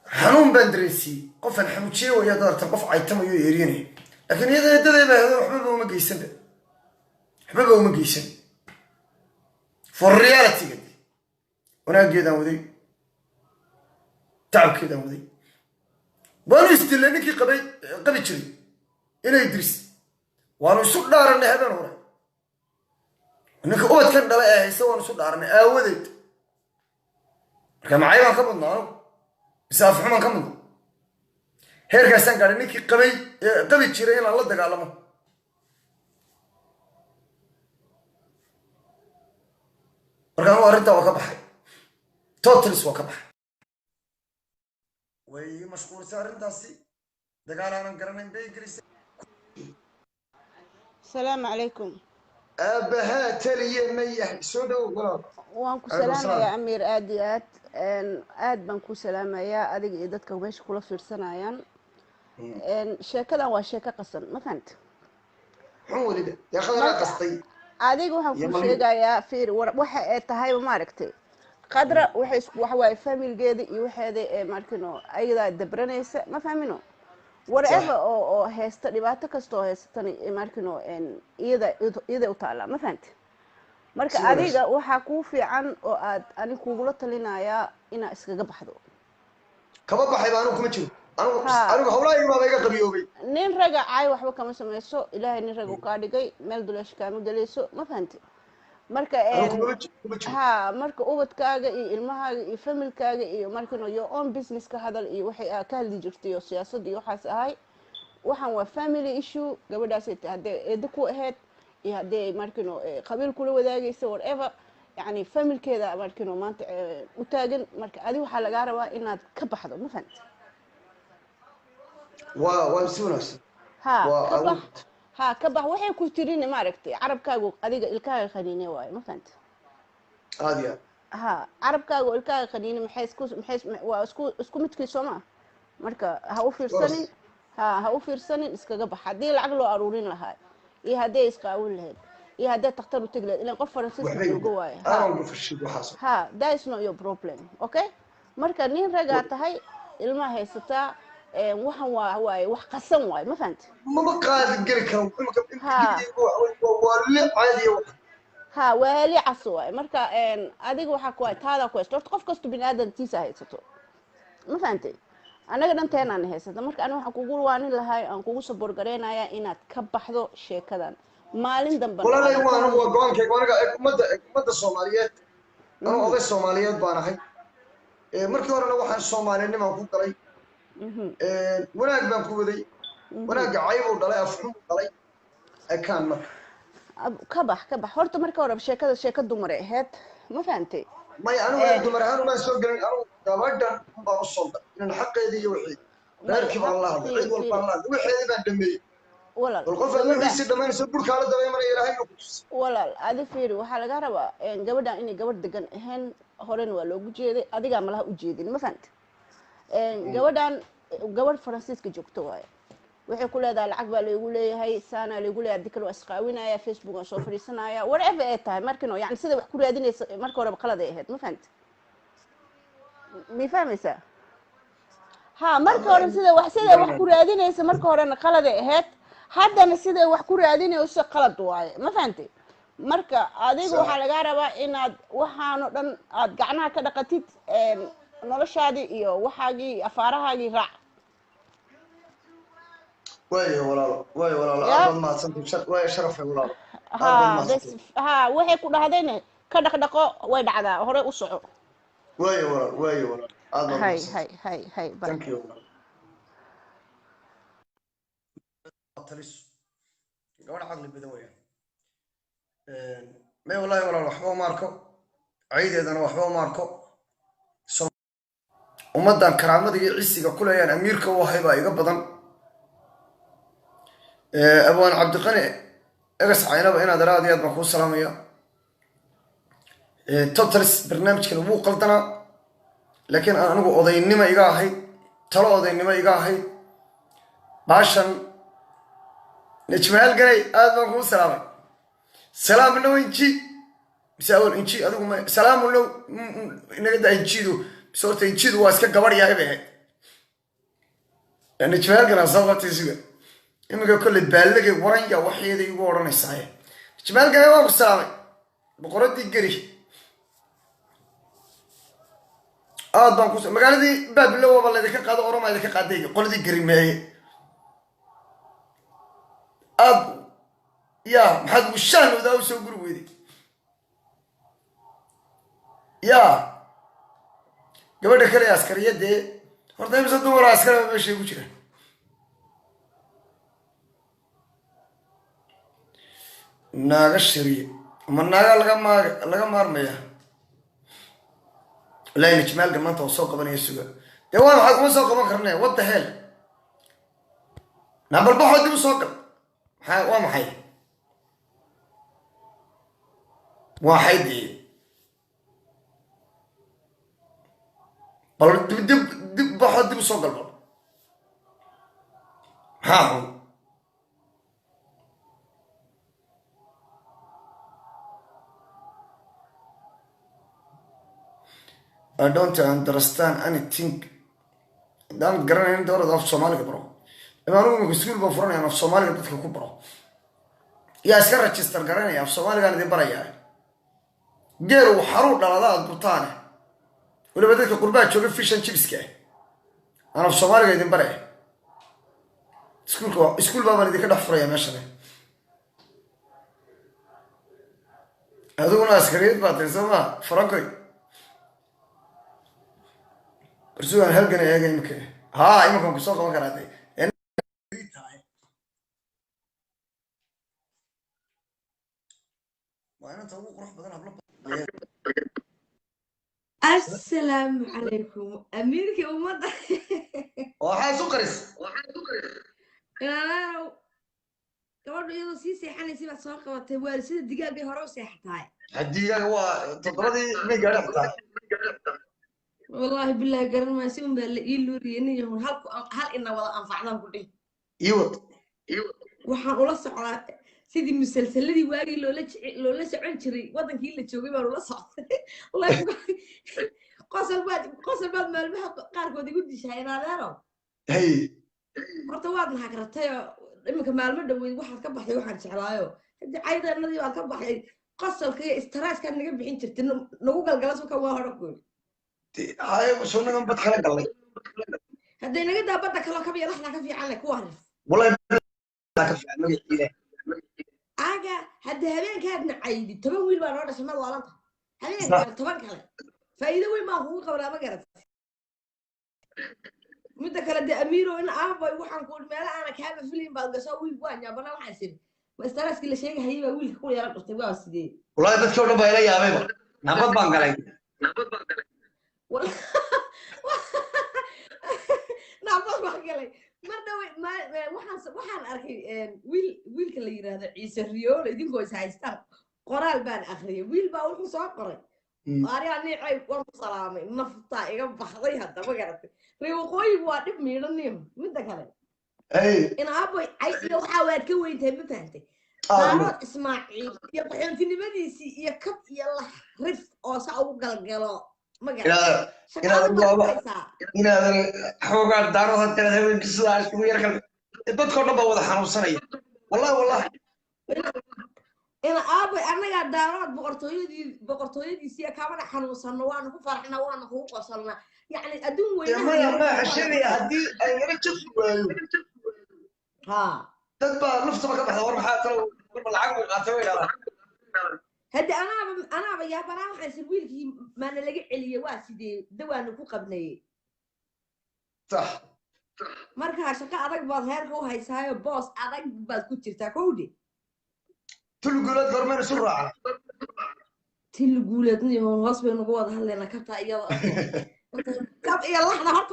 حنون بندرسي قف حموتشي ويا دار تقف عيتم يريني لكن إذا يدري به هذا محبوب وما جيسنده waxbaba uma geysan for reality gadi wanaaggeedaan waday tacabkeedaan waday waanu isdilay ninkii qabi jiray inay diris waanu isu dhaaranay habeen hore ninka ubadkan dhala ee haysa waanu isu dhaaranay aawadeed marka macay baan ka mudna anugu isaaf xumaan ka mudna heerkaasaan gaadhay ninkii qabi jiray inaan la dagaalamo marka anugu arrintaa waa ka baxay totalis waa ka baxay way mashquulsay arrintaasi dagaal aanan garanayn bay gelisay السلام عليكم. aabahaa taliye ma yahay soo dhow walaal waan ku salaamayaa amiir aad iyo aad baan ku salaamayaa adiga iyo dadka meesha kula fiirsanayaan sheekadan waa sheeko qasan ma fahanta muxuu weliba deeqadanaa qastay adiga waxaan ku sheegayaa fiir waxa ay tahay maaragtay qadra waxa waaye familgeeda iyo waxeeda markino ayadaa dabranaysa ma fahmino whatever oo haysta dhibaato kasta oo haysatani markino iyada u taala ma fahanta marka adiga waxaa kuu fiican oo aad ani kugula talinayaa inaa iskaga baxdo kaba baxay baa anigu kuma jiro anigu hawlahayga baaba iga qabiyoobay nin raga caay waxba kama samayso ilaahay nin raga kaa dhigay meel duleesh kaama gelayso ma fahanta marka marka ubadkaaga iyo ilmahaaga iyo familkaaga iyo markino your own business ka hadal iyo waxay ka hadli jirtay iyo siyaasad iyo waxaas ahay waxaan waa family issue gabadhaas haddee eedo ku ahayd iyo haddee markino qabiil kula wadaagaysa whatever yani familkeeda markino maanta u taagan marka adi waxaa lagaa rabaa inaad ka baxdo ma fahanta waa si wanaagsan ka bax waxay ku tirin maaragtay carabkaagu adiga ilkaaga qaniine waaye ma fahanta aadiya carabkaagu ilkaaga qaniine waa isku midkii sooma marka ha u fiirsanin iskaga bax haddii lacag loo aruurin lahaa iyo haddii isqaawin lahayd iyo haddii takhtar u tegi lahayd ilan qof faransiiska jooga waaye that is not your problem okay marka nin ragaa tahay ilmaha haysataa waxan waaye wax qasan waaye ma fahanta mama qaadi geli karo waa li cas waaye marka adiga waxaa ku waay taadaa ku haysto horta qof kasto bini aadantiisa haysato ma fahantay annaga dhanteenaan haysata marka aniga waxaan kugu waanin lahay aan kugu saboorgareynayaa inaad ka baxdo sheekadan maalin dambe walaalay waa go-aankayga aniga ummadda soomaaliyeed anu oday soomaaliyeed baan ahay markii horena waxaan soomaalinimaan ku galay wanaag baan ku waday wanaagga caybuu dhalay afxumuu dhalay ekaan marka ka bax horta marka hore sheeka dumare ahayd ma fahantay may anigu dumar ahaan umaan soo gelin anigu gabadhan baan u soo galay inan xaqeedii iyo wixii reerkii baan la hadlay cid walbaan la hadlay wixeedii baan dhameeyey bal qof aad wixiisii dhammaynaysa burkaala dabaymanaya ilaahay inuu ku tusi walaal adi fiiri waxaa lagaa rabaa gabadhan inay gabadh degan ahayn horena waa loogu jeeday adigaa malaha u jeedin ma fahantay gabadhan gabadh faransiiska joogto waaye waxay ku leedahay lacag baa laygu leeyahay saana laygu leeyahay dikal waa isqaawinaya facebook aan soo fadhiisanaya whatever ay tahay markino yani sida wax ku raadinaysa marka horeba qalad ay ahayd ma fahanta mi fahmaysaa marka hore sida wax ku raadinaysa marka horena qalad ay ahayd haddana sida wax ku raadinayso qalad waaye ma fahantay marka adiga waxaa lagaa rabaa inaad waxaano dhan aad gacnaha ka dhaqatid noloshaadii iyo waxaagii afaarahaagii raac waayo walaalo aad mahadsantahay waayo sharafay walaalo waxay ku dhahdeen ka dhaqdhaqo way dhacdaa hore u soco waayo walaalo aad hay thank you gabadha caqli badan weeyaan may wallahi walaal waxba uma arko ciideedana waxba uma arko ummaddan karaamada iyo cisiga ku leeyaan amiirka u ahay baa iga badan abwaan cabdiqani egas caynaba inaad araad iyo aad baan kuu salaamaya totalis barnaamijkan wuu qaldanaa laakiin aan anigu odaynimo iga ahayd talo odaynimo iga ahayd baashan najmaal ganay aad baan kuu salaamay salaam now inji mise awal inji adigu ma salaamu now inaga daa injidu mise horta injidu waa iska gabadh yahay bay ahayd najmaal ganaa soo qabtay suga iminka kolley baallagay waranya waxyeeday igu odhanaysaaye جمال قال واقف السلامي بقردي قري بانكوس مقالدي باب اللي هو والله إذا كان قاد أورما إذا كان قادي قردي قري معي يا محد وشان وذا وسو قرويدي يا قبل كده عسكرية دي horta imisa dumar askari meesha ugu jira naaga shariye ama naaga laga maarmaya layna jimaalka maanta oo soo qabanaya suga dee waa maxay kuma soo qaban karnee what the hell nambal baxoo dib u soo gal waa maxay waa xaydii bal dib baxoo dib u soo gal bal maxaa xun I don't understand anything. دام قررنا إن دورة في الصومالي برو. لما نقول مسكين بفرنا أنا في الصومالي بدك كبرو. يا سكر تشستر قررنا يا في الصومالي قال دي بريا. جيرو حروب على ذا بريطانيا. ولا بدك قربات شو فيش نشيبسكي. أنا في الصومالي قال دي بريا. سكول بابا اللي كده فريا ماشي. هذول عسكريين بعدين زمان فرنكي. برسوان هلقنا يا جاي مكان ها إمكان كسوق ما كرادي يعني وأنا توقف روح بدل أبلغ السلام عليكم أميرك ومضى وحال سكرس أنا كمان يلا سيسي حنا سيبع سواق وتوالي سيد الدقيقة هروسي حتاي الدقيقة هو تضربي ميجا رحتها والله بالله قرن ما يسوون بالإيلوري إني يهون هل إنه ولا أنفعنا كله يوط وحن ولا على سيدي مسلسل الذي واقي لو لا سعن شري وطن كي اللي تشوفي ما ولا صح والله قصر بعد ما المها قارك ودي قد شيء أنا دارو هي مرت واحد حكرتها إما كمال مدة وواحد كبح واحد شعرايو عايزة الذي واحد كبح قصر كي استراس كان نجيب بحين شرت نقول الجلس وكواه ركول هاي شو نقوم بتخلق الله هدينا قد بدك كلا كبير رحنا كفي عنك وارف والله لا كفي عنك إيه عاجا هدي هبين كان عيدي تبوي البارود عشان ما ضلتها هبين كان تبان كلا فإذا وين ما هو قبل ما قرأت متى كلا دي أميرو إن أبوي وحن كل ما أنا كهذا فيلم بعد قصوي وان يا بنا وحسن بس ترى كل شيء هي ويل كل يا رب تبغى سيدي والله بس كل ربع يا أبي نبض بانقلي نعم بانقلي مرة ما وحن أركي ويل كلا يرى عيسى ريول يدين كويس هايستان قرال بان أخري ويل باول صار قري أرياني عيب ورم سلامي نفطا إيجا بحضي هذا ما قرأت ريو خوي وادب ميرنيم متى كلا أي إن أبوي عايز لو حاول كوين تبي فهمتي قارات إسماعيل يبقى أنت نبدي يكب يلا رف أو ساو قلقلا ما قرأت إن هذا حوار دارو هذا هو القصة شوية كذا تذكر نبغى وضع حنوصني والله إن أبوي أنا قاعد دارات بقرطوية سيا كمان حنوصلنا وأنا كفرحنا وأنا هو وصلنا يعني أدون وين ما حشري هدي أنا شفت ها تبى نفس ما كبح ورم حاطه ورم العقل قاتوي لا هدي أنا يا بنام حيصير ويلكي ما أنا لقي عليا واسدي دوان كو قبني صح مركها شقة أدق بعض هيركو هاي بوس أدق بعض كتير تاكودي تلقولات غرمين سرعة تلقولاتني من غصب نقود هلا كبتا يلا كب يلا إحنا هرت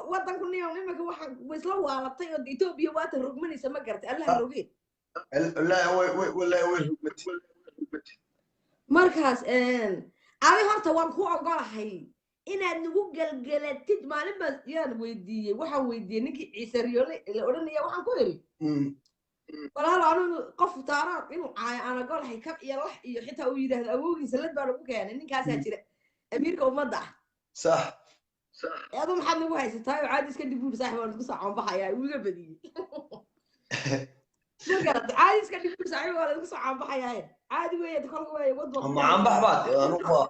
وطن كل يوم لما كواحد ويسلوا على الطيور إثيوبيا وات الرقمني سما قرت الله الرقيق لا ولا مركز أنا هرت وان كوا قال حي إن نقول قلتيد ما لما يعني ويدي وحن ويدي نكي عيسى ريولي اللي قلنا يا وحن كوري ولا أنا قف تعرف إنه أنا قال حي كب يلا حتى ويده أبوي سلت باربوك يعني إنك هساتير أميرك ومضح صح هذا محمد وهاي ستاي وعادي سكدي بور صاحب وانا بصح عم بحيا ولا بدي ما قرأت عادي اسكت يقول صاحبي ولا يقص عم بحياه عادي ويا تكون ويا ود أما عم بحبات أنا هو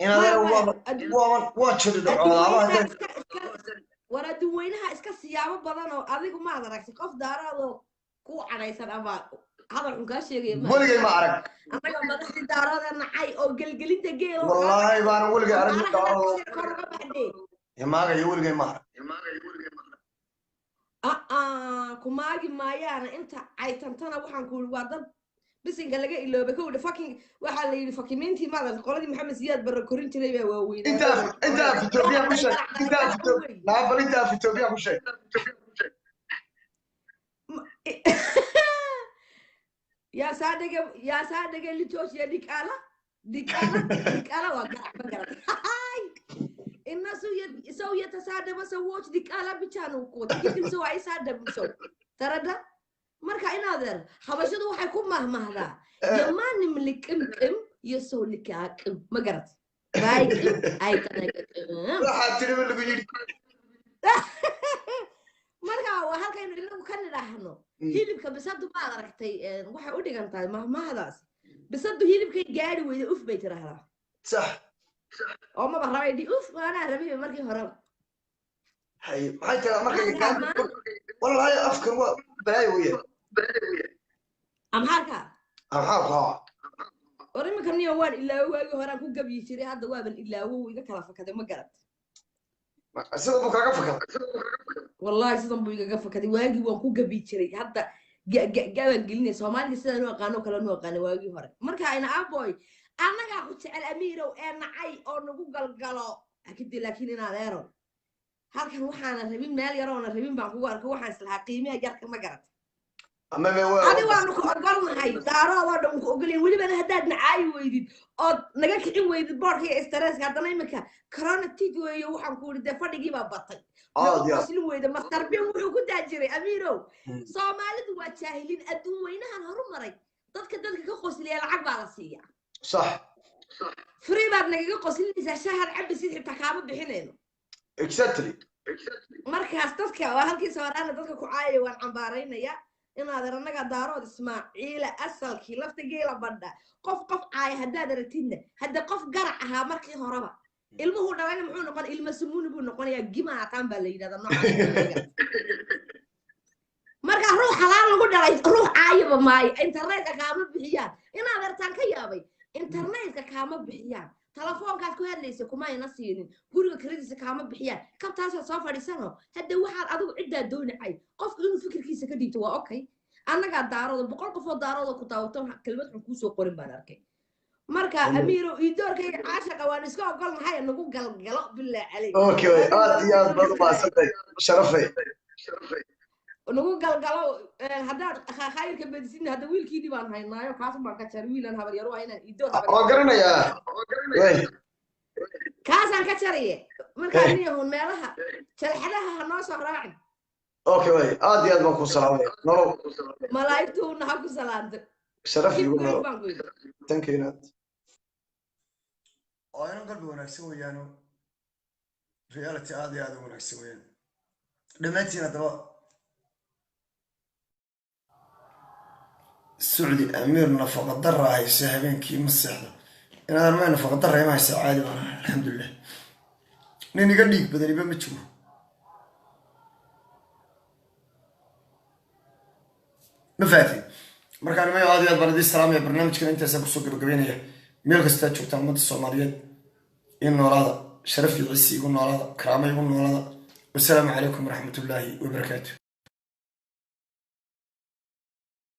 إن ما هذا هو واتشر أدوينها ورا دوينها اسكا سيابة بدن أديكم ما أدرك قف دارادو كو عنيسان أما هذا الحكاية شيء ولقي ما أعرف أنا ما دخل داراد أنا عاي أو قلقلين تجيل والله ما أنا ولقي أعرف يا ما قال يولقي ما أعرف كماجي ما يعني أنت عيتنتنا وحن كل واحد بس إن قال لك إلا بكون فاكين وحال اللي فاكينتي ماذا قولي محمد زياد برا كورنتي ليه وين أنت في توبيا مش أنت في توبيا لا بل أنت في توبيا مش يا صادق اللي توش يا ديكالا وقع بقرة الناس سو يتصادم سووش ديكالا بيشانو كوت كيف سو أي صادم سو ترى ده marka inaadeer habashadu waxay ku mahmahdaa yamaan nimlik imkim yasoo likaaqim ma garat baayqim ay waxa tiri lagu yiri marka waa halkaynu inagu ka nidhaahno hilibka bisadu ma aragtay waxay u dhigan tahay mahmahdaas bisadu hilibkay gaari weyda uf bay tiraahdaa sax oo ma barabay di uf ana rabay markii hore hay maxay tahay markay gaari wallahi afkar waa balaay weeye amharka وريم كان يوان إلا هو هران كوجا بيشتري هذا وابن إلا هو إذا كلا فكذا ما قرأت. سيدا بوكا فكذا. والله سيدا بوكا فكذا واجي وكوجا بيشتري هذا جا قلني سومالي سيدا نوع قانو كلا نوع قانو واجي هران. مركا أنا أبوي أنا قاعد على الأميرة وأنا عاي أو نقول قلا أكيد لكن أنا غيره. هل كان وحنا ربيم مال يرونا ربيم بعقوار كوحنا سلها قيمة جرك ما قرأت. أما ما هو هذا وانو كأقولنا هاي دارا وادم كأقولين ولي بنا هداد نعاي ويدي أو نجاك إن ويدي بارك هي استرس قدنا يمكا كورونا تيجي يوحنا كوري دفع نجيبها بطل يا أصل ويدا مختار بيوم وحكون تاجري أميرو صومالي واتشاهلين أدون وينها نهرم مري تذكر كقص لي العقب على السيا صح فري بعد نجاك قص لي إذا شهر عب سيد تكامل بحنينه exactly مركز تذكر وهالكي صار أنا تذكر كعاي وان عبارين يا إن هذا رنجا دارود إسماعيل أصل كي لفت جيلا بدا قف عاي هدا درتين هدا قف قرعها مركي هربا المه دوانا معون نقول المسمون بون نقول يا جماعة كان بالليل هذا النوع مركا روح حلال نقول دراي روح عاي بماي إنترنت كامل بحيان إن هذا رتان كيابي إنترنت كامل بحيان تلفون كات كهاد ليس كوما ينصيرين قولوا كريدس كامل بحيان كم تاسع صفر لسنة هدا واحد أدو عدة دون عاي قف إنه فكر كيس كدي توا أوكي أنا قاعد دارود بقول قفوا دارود كتاوتهم كلمة حكوسو قرن باناركي مركا أميرو يدور كي عاشق وانسكو قال محي نقول قال بالله عليك أوكي يا برضو ما صدق شرفي نقول قال هذا خير كبدسين هذا ويل كيدي بان هاي نايو كاسو بان كتشر ويل أنا هبل يروح هنا يدور أقرنا يا وين كاسان كتشريه مركا نيه هون مالها شرحلها هنوس راعي اوكي وي يا ما كو سلام نورو ملايكتو نحكو سلامت شرف يقول ثانك يو نات انا قلبي وناكسن ويانو ريالتي هذه وناكسن ويان دمانتينا دابا السعودي امير نفقه ضر هاي سهبينكي مسخده انا ما نفقه ضر ما هي عادي الحمد لله نيني قديك بدني ما تشوف مفاتي مركان ما يعادي البلدي السلام يا برنامج كان انت سبق قبينيه ميل كستا جوجتا umada Soomaaliyeed in noolada sharaf iyo ciisi ugu noolada karaamay ugu noolada wassalaamu calaykum waraxmatullaahi wabarakaatuh